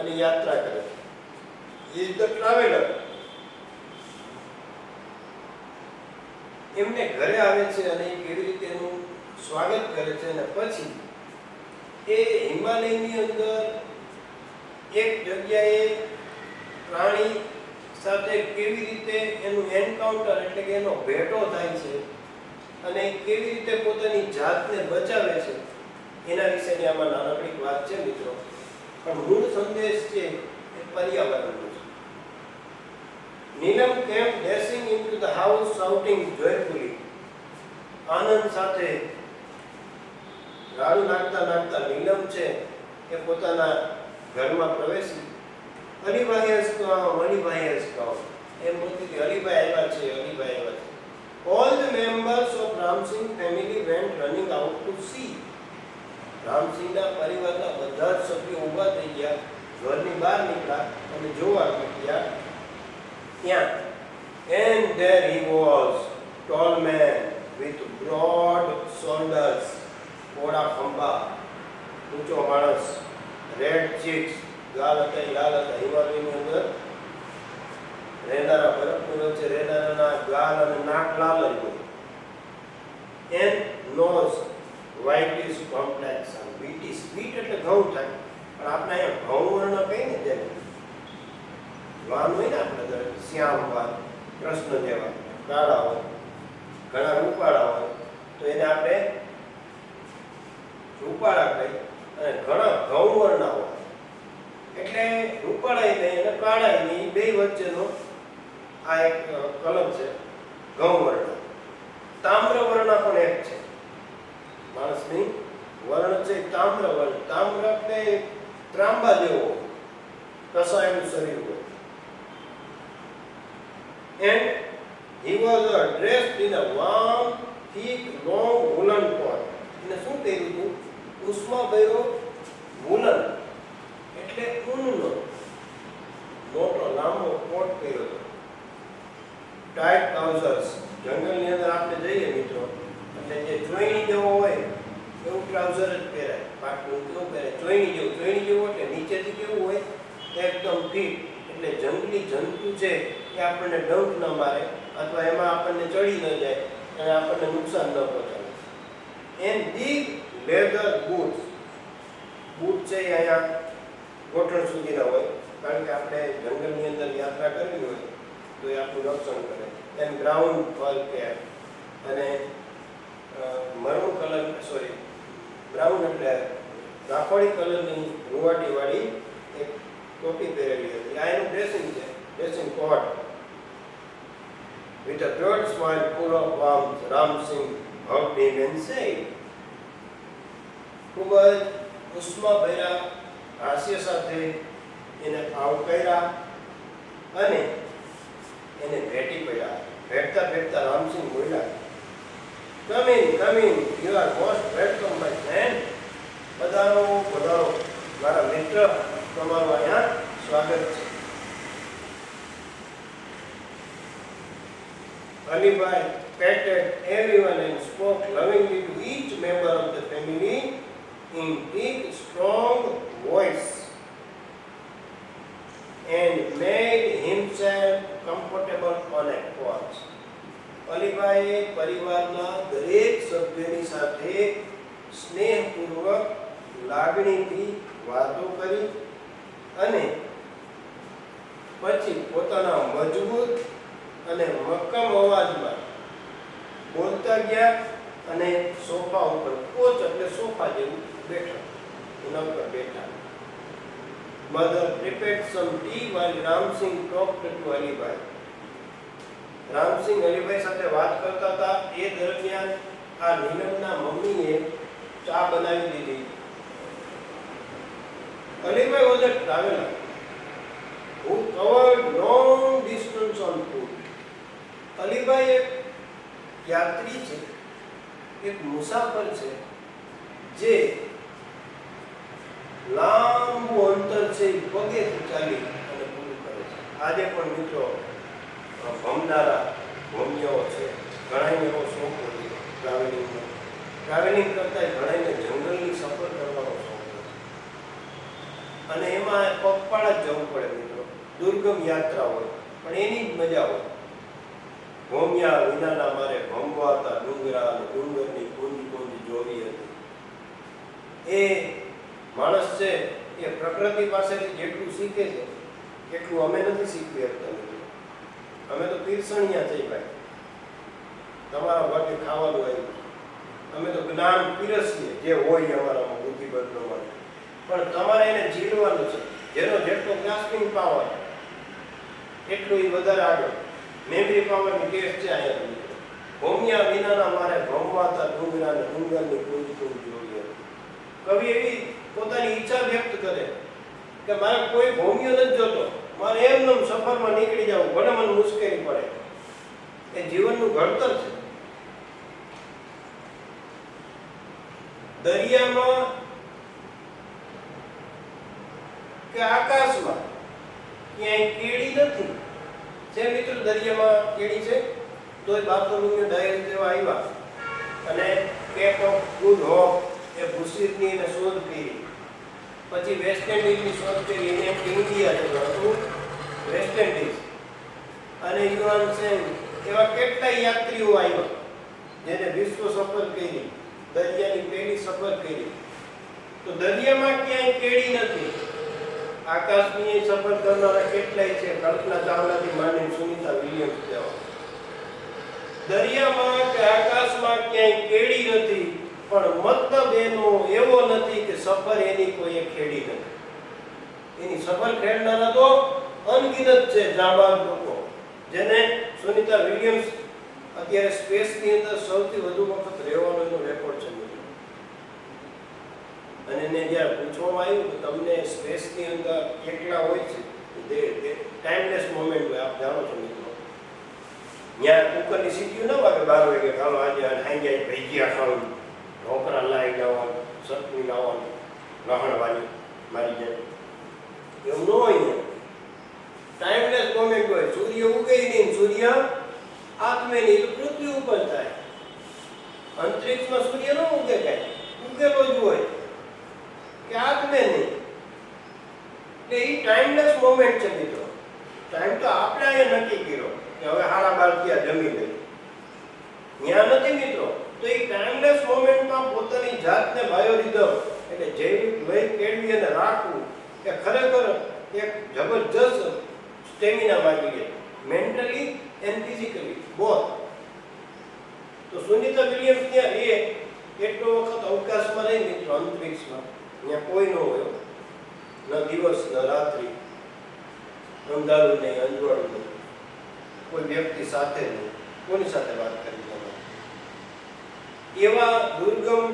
અને યાત્રા કરે છે. Is the traveller. એમને ઘરે આવે છે અને કેવી રીતે એનું સ્વાગત કરે છે અને પછી એ હિમાલયની અંદર એક જગ્યાએ પ્રાણી સાથે કેવી રીતે એનું એન્કાઉન્ટર એટલે કે એનો ભેટો થાય છે અને કેવી રીતે પોતાની જાતને બચાવે છે એના વિશેની આમાં નાનકડી વાત છે મિત્રો. પણ મૂળ સંદેશ છે એ પર્યાવરણનો છે. Neelam came dashing into the house shouting joyfully. આનંદ સાથે રાડું નાખતા નીલમ છે એ પોતાના ઘરમાં પ્રવેશી. Alibhai has come, Alibhai has come એમ બોલતી હતી. અલીભાઈ આવ્યા છે, અલીભાઈ આવ્યા છે. All the members of Ramsingh family went running out to see. રામસિંહના પરિવારના બધા જ સભ્યો ઊભા થઈ ગયા, ઘરની બહાર નીકળ્યા અને જોવા ગયા. ત્યાં and there he was, tall man with broad shoulders, પોડા ખંભા, ઊંચો માણસ, red cheeks, ગાલ હતા લાલ હતા. હિમાલયની અંદર રહેનારા, બરફની વચ્ચે રહેનારાના ગાલ અને નાક લાલ જ હોય. and nose whitish complexion. whitish, wheat એટલે ઘઉં થાય, પણ આપણે અહીંયા ઘઉં વર્ણ કહીએ ને, જેને વાન હોય ને આપણે ઘરે, શ્યામ વાન, કૃષ્ણ જેવા કાળા હોય, ઘણા રૂપાળા હોય તો એને આપણે રૂપાળા કહી, અને ઘણા ઘઉં વર્ણના હોય એટલે રૂપાળાય નહીં અને કાળાય નહીં, બે વચ્ચેનો આ એક કલમ છે ઘઉં વર્ણ. તામ્ર વર્ણ પણ એક છે માણસની વર્ણ છે, તામ્ર વર્ણ. તામ્ર એટલે ત્રાંબા જેવો કસાયનું શરીર હોય. And he was dressed in a warm, thick, long woolen coat. એને શું પહેર્યું હતું? ઉષ્માભર્યો woolen એટલે ઊનનો મોટો લાંબો કોટ પહેર્યો હતો. Tight trousers. જંગલની અંદર આપણે જઈએ મિત્રો એટલે જે ચોઈની જેવો હોય એવું ટ્રાઉઝર જ પહેરાય. પાટલું કેવું પહેરાય? ચોઈની જેવું. ચોઈની જેવું એટલે નીચેથી કેવું હોય એકદમ ફિટ, એટલે જંગલી જંતુ છે એ આપણને ડંખ ન મારે અથવા એમાં આપણને ચડી ન જાય અને આપણને નુકસાન ન પહોંચાડે. And big leather boots, boot છે એ અહીંયા ગોઠણ સુધીના હોય, કારણ કે આપણે જંગલની અંદર યાત્રા કરવી હોય તો એ આપણું રક્ષણ કરે. એન્ડ ગ્રાઉન્ડ ફર કેપ, અને મરૂન કલર, સોરી બ્રાઉન એટલે રાખોડી કલરની રૂવાટીવાળી એક ટોપી પહેરેલી હતી. આ એનું ડ્રેસિંગ છે, dressing code. With a broad smile full of warmth, Ram Singh hugged him and said, ખૂબ જ ઉષ્માભર્યા હાસ્ય સાથે એને આવકાર્યા અને એને ભેટી પડ્યા. ભેટતા રામસિંહ બોલ્યા, come in, you are most welcome my friend. પધારો મારા મિત્ર, તમારું અહીંયા સ્વાગત છે. Alibai patted everyone and spoke lovingly to each member of the family in big, strong voice and made himself comfortable on a couch. અલીભાઈએ પરિવારના દરેક સભ્યની સાથે સ્નેહપૂર્વક લાગણીથી વાતો કરી અને પછી પોતાના મજબૂત અને મક્કમ અવાજમાં બોલતા ગયા અને સોફા ઉપર, કોચ એટલે સોફા જેવું, બેઠા, એના ઉપર બેઠા. Mother prepared some tea while Ramsingh talked to Alibhai. Ramsingh Alibhai સાથે વાત કરતા હતા એ દરમિયાન આ નીલમના મમ્મીએ ચા બનાવી દીધી. Alibhai was a traveler who covered long distance on foot. Alibhai એક યાત્રી છે, એક મુસાફર છે જે લાંબુ અંતર છે એ પગેથી ચાલી અને પૂરું કરે છે. આજે પણ મિત્રો ભમનારા ભૂમિયાઓ છે, ઘણાને એવો શોખ હોય ટ્રાવેલિંગનો. ટ્રાવેલિંગ કરતા ઘણાને જંગલની સફર કરવાનો શોખ હોય અને એમાં પગપાળા જ જવું પડે મિત્રો. દુર્ગમ યાત્રા હોય પણ એની જ મજા હોય. ભૂમિયા વિનાના મારે ભમવા હતા ડુંગરા અને ડુંગરની કુંજ જોવી હતી. એ માણસ છે એ પ્રકૃતિ પાસેથી જેટલું શીખે છે એટલું અમે નથી શીખવી શકતા. અમે તો પીરસણિયા થઈ ભાઈ, તમારા ભાગે ખાવાનું આવ્યું, અમે તો જ્ઞાન પીરસીએ જે હોય અમારામાં બુદ્ધિબળ પ્રમાણે, પણ તમારે એને ઝીલવાનું છે. જેનો જેટલો ગ્રાસ્પિંગ પાવર એટલું એ વધારે આગળ. મેમરી પાવરની ટેસ્ટ છે અહીંયા. ભૂમિયા વિનાના મારે ભમવાતા ડુંગરા અને ડુંગરની કુંજ જોવી હતી. કવિ એવી પોતાની ઈચ્છા વ્યક્ત કરે કે મારે કોઈ ભૂમિયો નથી જોતો, મારે એમનેમ સફરમાં નીકળી જવું, ભલે મને મુશ્કેલી પડે. એ જીવનનું ઘડતર છે. દરિયામાં કે આકાશમાં ક્યાંય કેડી નથી. છે મિત્રો, દરિયામાં કેડી છે તોય બાર્થોલોમ્યુ ડાયસ જેવા આવ્યા અને કેપ ઓફ ગુડ હોપ એ ભૂસીરની એને શોધ કરી. પછી વેસ્ટ ઇન્ડિઝની શોધ કરી, એને ઇન્ડિયા જેવું હતું વેસ્ટ ઇન્ડિઝ. અને યુવાન સેન એવા કેટલાય યાત્રીઓ આવ્યા જેને વિશ્વ સફર કરી, દરિયાની પહેલી સફર કરી. તો દરિયામાં ક્યાંય કેડી નથી. આકાશની સફર કરનારા કેટલાય છે, કલ્પના ચાવલાથી માંડીને સુનિતા વિલિયમ્સ જેવા. દરિયામાં કે આકાશમાં ક્યાંય કેડી નથી, પણ મતલબ એનો એવો નથી કે સફર એની કોઈ ખેડી નથી. એની સફર ખેડનારા તો અનગિનત છે જાબાઝ લોકો, જેને સુનિતા વિલિયમ્સ અત્યારે સ્પેસની અંદર સૌથી વધુ વખત રહેવાનો એનો રેકોર્ડ છે. અને એને જ્યારે પૂછવામાં આવ્યું કે તમને સ્પેસની અંદર એકલા હોય છે, ટાઈમલેસ મોમેન્ટ હોય, આપ જાણો છો મિત્રો. ત્યાં કુકરની સીટીઓ ન વાગે 12 વાગે, ચાલો આજે હાઈ જાય ભજીયા ખાવું, ઢોકળા લાવી જવાનું, સતમી લાવવાનું, લહણવાની મારી જાય, એવું ન હોય. ટાઈમલેસ મોમેન્ટ હોય. સૂર્ય ઉગે નહીં, સૂર્ય આત્મે નહીં, પૃથ્વી ઉપર થાય. અંતરિક્ષમાં સૂર્ય ન ઉગે, કાંઈ ઉગેલો જ હોય કે આત્મે નહીં. એટલે એ ટાઈમલેસ મોમેન્ટ છે મિત્રો. ટાઈમ તો આપણે અહીંયા નક્કી કર્યો કે હવે 12:30 ત્યાં જમી લઈએ. ત્યાં નથી મિત્રો. તો એ ટાઈમલેસ મોમેન્ટમાં પોતાની જાતને બાયોરિધમ એટલે જૈવિક લય કેળવી અને રાખવું એ ખરેખર એક જબરજસ્ત સ્ટેમિના માંગી લે, મેન્ટલી એન્ડ ફિઝિકલી બોથ. તો સુનિતા વિલિયમ્સ ત્યાં રહે એટલો વખત અવકાશમાં રહી મિત્રો, અંતરિક્ષમાં. ત્યાં કોઈ ન હોય, ન દિવસ ન રાત્રિ, અંધારું નહીં, અંજવાળું નહીં, કોઈ વ્યક્તિ સાથે નહીં, કોની સાથે વાત કરી તમારે. એવા દુર્ગમ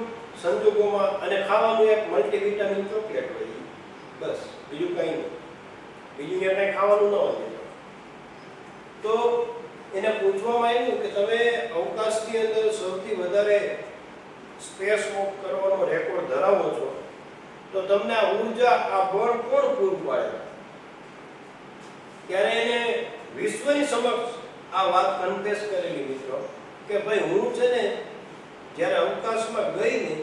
સંજોગોમાં અને ખાવાનું એક મલ્ટીવિટામિન ચોકલેટ હોય, બસ, બીજું કંઈ નહીં. બીજું ત્યાં કંઈ ખાવાનું ન હોય. તો એને પૂછવામાં આવ્યું કે તમે અવકાશની અંદર સૌથી વધારે સ્પેસ વોક કરવાનો રેકોર્ડ ધરાવો છો, તો તમને આ ઉર્જા, આ બળ કોણ પૂરું પાડે? ત્યારે એને વિશ્વની સમક્ષ આ વાત કન્ફેસ કરેલી મિત્રો કે ભાઈ હું છે ને જ્યારે અવકાશમાં ગઈ ને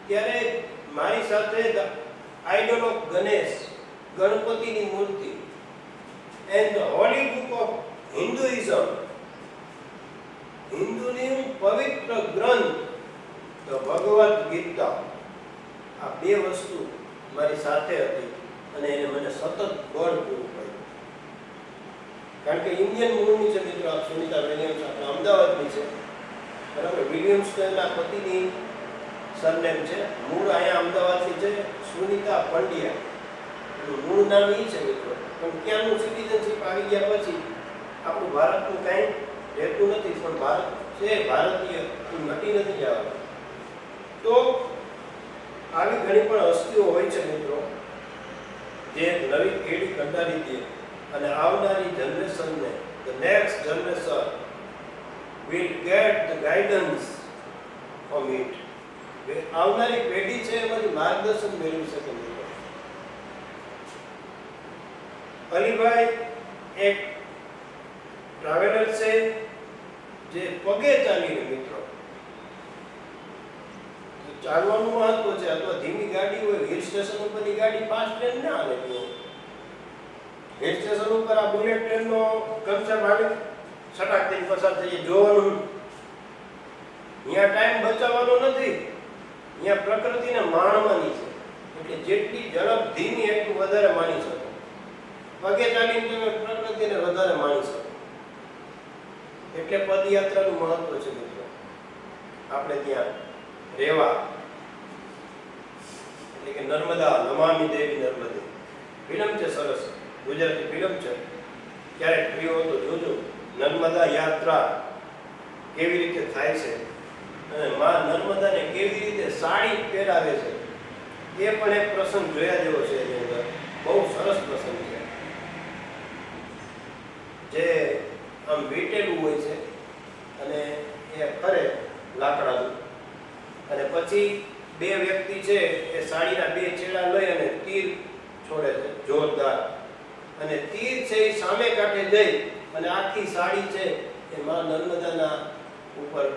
ત્યારે મારી સાથે આઇડલ ઓફ ગણેશ, ગણપતિની મૂર્તિ, and the holy book of Hinduism, હિન્દુની પવિત્ર ગ્રંથ ધ ભગવદ ગીતા, આ બે વસ્તુ મારી સાથે હતી અને એને મને સતત બળ પૂરું પાડ્યું. કારણ કે ઇન્ડિયન મૂળની છે મિત્રો, આ સુનિતા વિલિયમ્સ આપણા અમદાવાદની છે, બરાબર. વિલિયમ્સ તો એના પતિની સરનેમ છે, મૂળ અહીંયા અમદાવાદની છે, સુનિતા પંડ્યા. મૂળ નામ એ છે મિત્રો, પણ ત્યાંનું સિટીઝનશીપ આવી ગયા પછી આપણું ભારતનું કાંઈ રહેતું નથી, પણ ભારત છે ભારતીય મટી નથી જવાનું. તો આવી ઘણી પણ હસ્તીઓ હોય છે મિત્રો જે નવી પેઢી કંડારી દે અને આવનારી જનરેશનને, the next generation will get the guidance from it. આવનારી પેઢી છે એમાંથી માર્ગદર્શન મેળવી શકે મિત્રો. અલીભાઈ એક ટ્રાવેલર છે જે પગે ચાલીને મિત્રો, ચાલવાનું મહત્વ છે. અથવા ધીમી ગાડી હોય, હિલ સ્ટેશન ઉપરની ગાડી, ફાસ્ટ ટ્રેન ના આવે. હિલ સ્ટેશન ઉપર આ બુલેટ ટ્રેનનો કન્સેપ્ટ આવે, સટાક થઈને પસાર થઈ જોવાનું. અહીંયા ટાઈમ બચાવવાનો નથી, અહીંયા પ્રકૃતિને માણવાની છે. એટલે જેટલી ઝડપ ધીમી એટલું વધારે માણી શકો. પગે ચાલીને તમે પ્રકૃતિને વધારે માણી શકો. એટલે પદયાત્રાનું મહત્વ છે મિત્રો. આપણે ત્યાં રેવા એટલે કે નર્મદા, નમામિ દેવી નર્મદે ફિલ્મ છે, સરસ ગુજરાતી ફિલ્મ છે, ક્યારેક ફ્રી હો તો જોજો. નર્મદા યાત્રા કેવી રીતે થાય છે અને માં નર્મદાને કેવી રીતે સાડી પહેરાવે છે એ પણ એક પ્રસંગ જોયા જેવો છે. એની અંદર બહુ સરસ પ્રસંગ છે, જે આમ વીટેલું હોય છે અને એ ફરે લાકડાનું, અને પછી બે વ્યક્તિ છે એ સાડીના બે છેડા લઈ અને તીર છોડે છે જોરદાર, અને તીર છે એ સામે કાંઠે જઈ અને આખી સાડી છે એ માં નર્મદાના ઉપર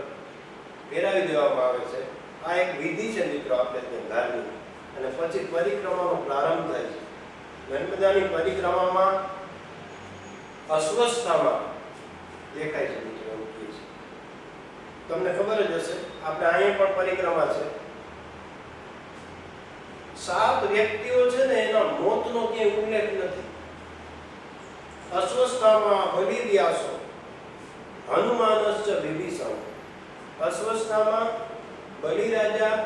પહેરાવી દેવામાં આવે છે. આ એક વિધિ છે મિત્રો આપણે ત્યાં ધાર્મિક. અને પછી પરિક્રમાનો પ્રારંભ થાય છે. નર્મદાની પરિક્રમામાં અસ્વસ્થતામાં દેખાય છે મિત્રો, એવું કહે છે. તમને ખબર જ હશે, આપણે અહીંયા પણ પરિક્રમા છે. 7 વ્યક્તિઓ છે ને એના મોતનો ક્યાંય ઉલ્લેખ નથી. અસ્વસ્થતામાં બલિવ્યાસો, હનુમાનશ્ચ વિભીષણ. અસ્વસ્થતામાં બલિરાજા,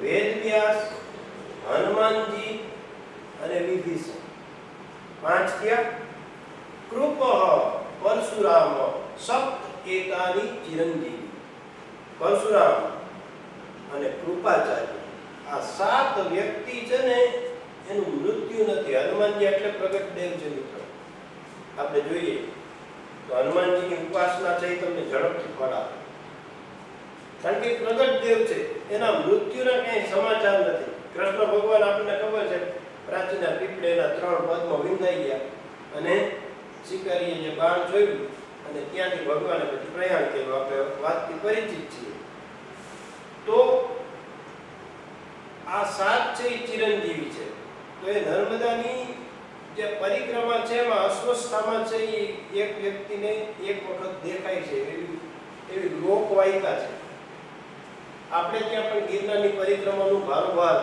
વેદવ્યાસ, હનુમાનજી અને વિભીષણ. 5 થયા. કૃપ પરશુરામ સપ્ત એતાની ચિરંજીવી. પરશુરામ અને કૃપાચાર્ય, આ 7 વ્યક્તિ છે ને એનું મૃત્યુ નથી. હનુમાનજી એટલે પ્રગટ દેવ છે મિત્રો. આપણે જોઈએ તો હનુમાનજીની ઉપાસના છે એ તમને ઝડપથી ફળ આપે, કારણ કે પ્રગટ દેવ છે. એના મૃત્યુના ક્યાંય સમાચાર નથી. કૃષ્ણ ભગવાન આપણને ખબર છે, પ્રાચીના પીપળેના 3 પદ્મ વિંધાઈ ગયા અને શિકારીએ જે બાણ જોયું અને ત્યાંથી ભગવાને પછી પ્રયાણ કર્યું. આપણે વાતથી પરિચિત છીએ. તો આ 7 છે એ ચિરંજીવી છે. તો એ નર્મદાની જે પરિક્રમા છે એમાં અસ્વસ્થતામાં છે એ એક વ્યક્તિને એક વખત દેખાય છે, એવી લોકવાયકા છે. આપણે ત્યાં પણ ગિરનારની પરિક્રમાનું ભારોભાર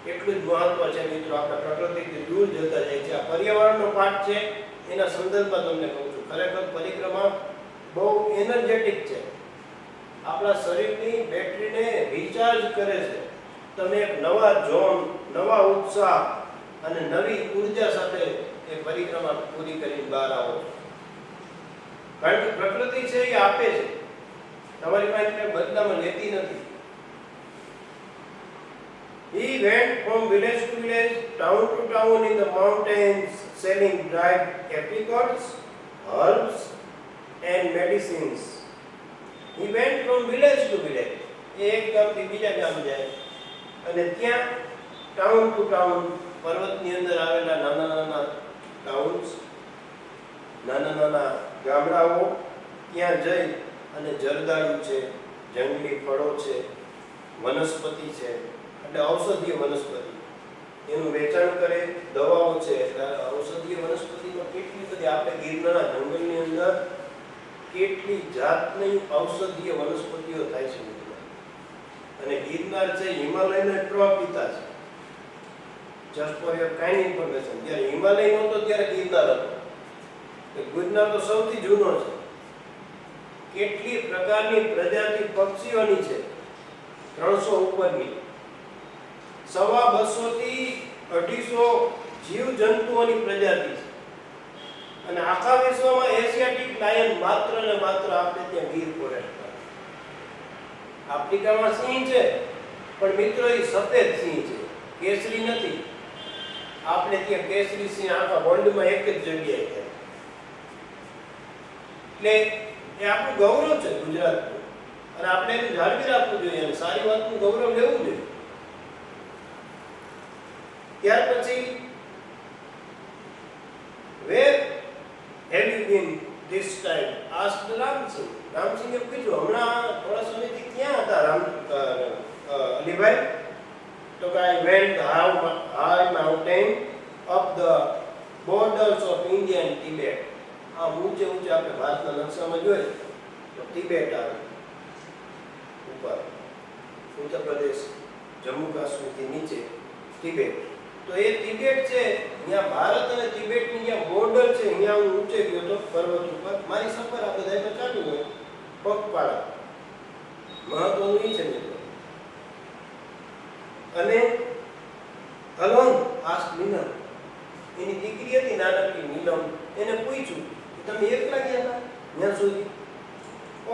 એટલું જ મહત્વ છે મિત્રો. આપણે પ્રકૃતિથી દૂર જતા જાય છે. આ પર્યાવરણનો પાઠ છે, એના સંદર્ભમાં તમને કહું છું. ખરેખર પરિક્રમા બહુ એનર્જેટિક છે, આપણા શરીરની બેટરીને રિચાર્જ કરે છે. તમે એક નવા જોમ, નવા ઉત્સાહ અને નવી ઉર્જા સાથે એ પરિક્રમા પૂરી કરીને બહાર આવો છો. કારણ કે પ્રકૃતિ છે એ આપે છે, તમારી પાસે કંઈ બદલામાં લેતી નથી. He went from village to village, town to town in the mountains, selling dried apricots, herbs and medicines. He went from village to village. એક ગામથી બીજા ગામ જાય અને ત્યાં ટાઉન ટુ ટાઉન, પર્વતની અંદર આવેલા નાના નાના ટાઉન્સ, નાના નાના ગામડાઓ, ત્યાં જઈ અને જરદાળુ છે, જંગલી ફળો છે, વનસ્પતિ છે, એટલે ઔષધીય વનસ્પતિ, એનું વેચાણ કરે. દવાઓ છે, ઔષધીય વનસ્પતિમાં કેટલી બધી, આપણે ગિરનારના જંગલની અંદર કેટલી જાતની ઔષધીય વનસ્પતિઓ થાય છે મિત્રો. અને ગિરનાર છે હિમાલયનો એક પ્રપિતા છે. Just for your kind information, જ્યારે હિમાલય નહોતો ત્યારે ગિરનાર હતો. ગિરનાર તો સૌથી જૂનો છે. કેટલી પ્રકારની પ્રજાતિ પક્ષીઓની છે, 300 ઉપરની, 250 થી 250 જીવ જંતુઓની પ્રજાતિ છે. અને આખા વિશ્વમાં એશિયાટિક લાયન માત્ર ને માત્ર આપણે ત્યાં ગીર ફોરેસ્ટ. આફ્રિકામાં સિંહ છે, પણ મિત્રો એ સફેદ સિંહ છે, કેસરી નથી. આપણે ત્યાં કેસરી સિંહ આખા વર્લ્ડમાં એક જ જગ્યાએ છે. એટલે એ આપણું ગૌરવ છે ગુજરાતનું, અને આપણે એને જાળવી રાખવું જોઈએ અને સારી વાતનું ગૌરવ લેવું જોઈએ. ત્યાર પછી where have you been this time? asked Ramsinh. રામસિંહે પૂછ્યું, હમણાં થોડા સમયથી ક્યાં હતા અલીભાઈ? તો કે I went high mountain up the borders of India and Tibet. આ ઊંચે ઊંચે આપણે ભારતના નકશામાં જોઈએ તો તિબેટ આવે ઉપર, ઉત્તર પ્રદેશ, જમ્મુ કાશ્મીરથી નીચે તિબેટ. તો એ તિબેટ છે, અહીંયા ભારત અને તિબેટની જ્યાં બોર્ડર છે, અહીંયા હું ઊંચે ગયો તો પર્વત ઉપર. મારી સફર આ બધા એમાં ચાલુ હોય પગપાળા. મહત્વનું એ છે મિત્રો. અને અલોન આસ્ક નીલમ, એની દીકરી હતી નાનકડી નીલમ, એને પૂછ્યું કે તમે એકલા ગયા હતા ત્યાં સુધી?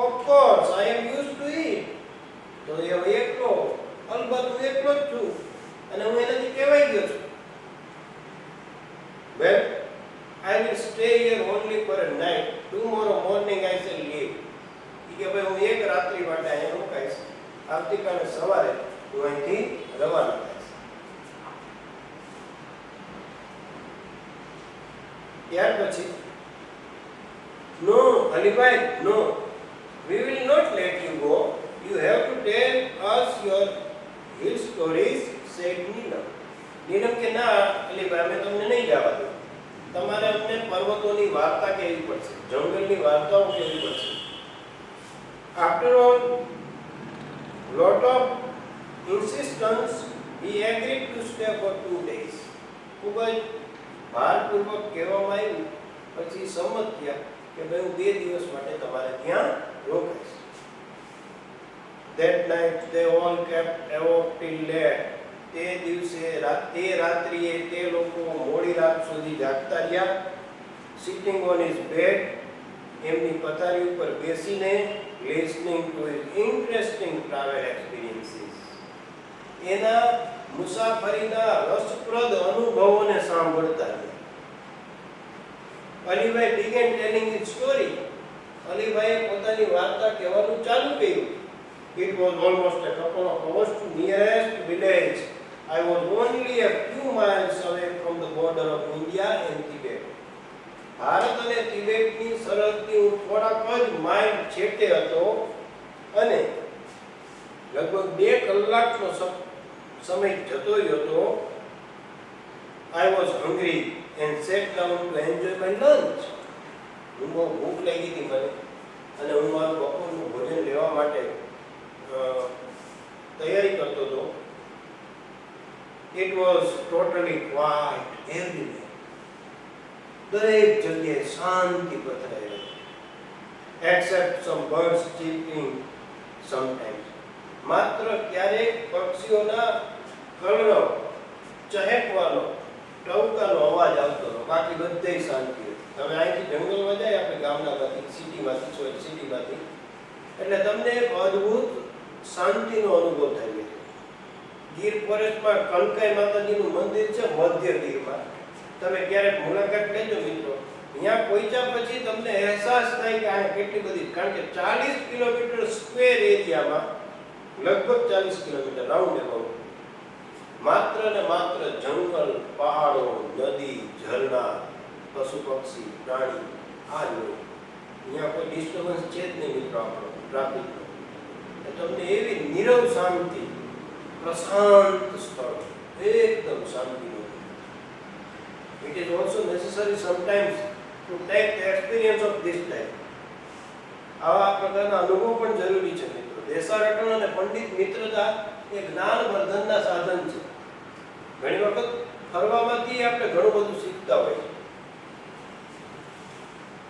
Of course I am use to it. તો એ એકલો, અલબત્ત હું એકલો જ છું અને હું એનાથી કહેવાઈ ગયો છું. Well, I will stay here only for a night. Tomorrow morning I shall leave. કે ભાઈ હું એક રાત્રિ માટે અહીંયા રોકાઈશ, આવતીકાલે સવારે હું અહીંથી રવાના થઈશ. ત્યાર પછી નો અલીભાઈ, નો, we will not let you go. You have to tell us your hill stories, said Neelam. નીલમ કે ના અલીભાઈ, અમે તમને નહીં જવા દો. તમારે અમને પર્વતોની વાર્તા કહેવી પડશે, જંગલની વાર્તાઓ કહેવી પડશે. After all, lot of insistence, he agreed to stay for 2 days. ખૂબ જ ભારપૂર્વક કહેવામાં આવ્યું પછી સંમત થયા કે ભાઈ હું 2 દિવસ માટે તમારે ત્યાં રોકાઈશ. That night they all kept awake till late. તે દિવસે તે રાત્રિએ તે લોકો મોડી રાત સુધી જાગતા રહ્યા. Sitting on his bed, એમની પથારી ઉપર બેસીને listening to his interesting travel experiences. એના મુસાફરીના રસપ્રદ અનુભવોને સાંભળતા રહ્યા. Alibhai began telling his story. અલીભાઈએ પોતાની વાર્તા કહેવાનું ચાલુ કર્યું. It was almost a couple of hours to nearest village. I was only a few miles away from the border of India and Tibet. Bharat અને તિબેટની સરહદથી હું થોડાક જ માઇલ છેટે હતો અને લગભગ 2 કલાકનો સમય જતો હતો. I was hungry and sat down to enjoy my lunch. હું બહુ ભૂખ લાગી હતી મને અને હું મારું બપોરનું ભોજન લેવા માટે તૈયારી કરતો હતો. It was totally quiet everywhere. દરેક જગ્યાએ શાંતિ પથરાઈ હતી, except some birds chirping sometimes. માત્ર ક્યારેક પક્ષીઓના કલરવ, ચહેકવાનો, ટહુકાનો અવાજ આવતો હતો, બાકી બધે શાંતિ હતી. તમે અહીંથી જંગલમાં જાય, આપણે ગામડામાંથી, સિટીમાંથી, એટલે તમને એક અદ્ભુત શાંતિનો અનુભવ થાય છે. ગીર ફોરેસ્ટમાં કનકાઈ માતાજીનું મંદિર છે મધ્ય ગીરમાં. તમે ક્યારેક મુલાકાત લેજો મિત્રો. અહીંયા પહોંચ્યા પછી તમને અહેસાસ થાય કે આ કેટલી બધી, કારણ કે 40 કિલોમીટર સ્ક્વેર એરિયામાં, લગભગ 40 કિલોમીટર રાઉન્ડ એબાઉટ, માત્ર ને માત્ર જંગલ, પહાડો, નદી, ઝરણા, પશુ પક્ષી, પ્રાણી, આ જ હોય. અહીંયા કોઈ ડિસ્ટર્બન્સ છે જ નહીં મિત્રો આપણો ટ્રાફિકનો. તમને એવી નીરવ શાંતિ, પ્રશાંત સ્થળ, એકદમ શાંતિનો. It is also necessary sometimes to take the experience of this type. આવા પ્રકારના અનુભવ પણ જરૂરી છે મિત્રો. દેશાટન અને પંડિત મિત્રતા એ જ્ઞાનવર્ધનના સાધન છે. ઘણી વખત ફરવામાંથી આપણે ઘણું બધું શીખતા હોય છે.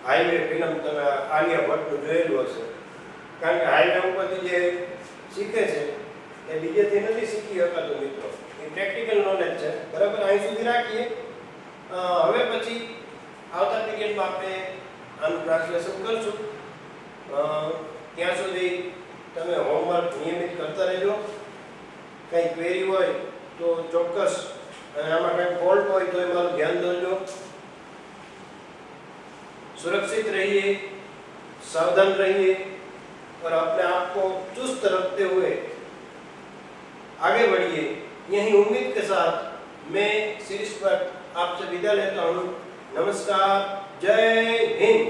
હાઈવે ફિલ્મ તમે આલિયા ભટ્ટનું જોયેલું હશે, કારણ કે હાઈવે ઉપરથી જે શીખે છે એ બીજેથી નથી શીખી શકાતું મિત્રો. એ પ્રેક્ટિકલ નોલેજ છે. બરાબર, અહીં સુધી રાખીએ. હવે પછી આવતા પીરિયડમાં આપણે આનું ટ્રાન્સલેશન કરશું. ત્યાં સુધી તમે હોમવર્ક નિયમિત કરતા રહેજો. કંઈ ક્વેરી હોય તો ચોક્કસ, અને આમાં કંઈ ફોલ્ટ હોય તો એમાં ધ્યાન દોરજો. सुरक्षित रहिए, सावधान रहिए और अपने आप को चुस्त रखते हुए आगे बढ़िए. यही उम्मीद के साथ मैं शीर्ष पर आपसे विदा लेता हूँ. नमस्कार, जय हिंद.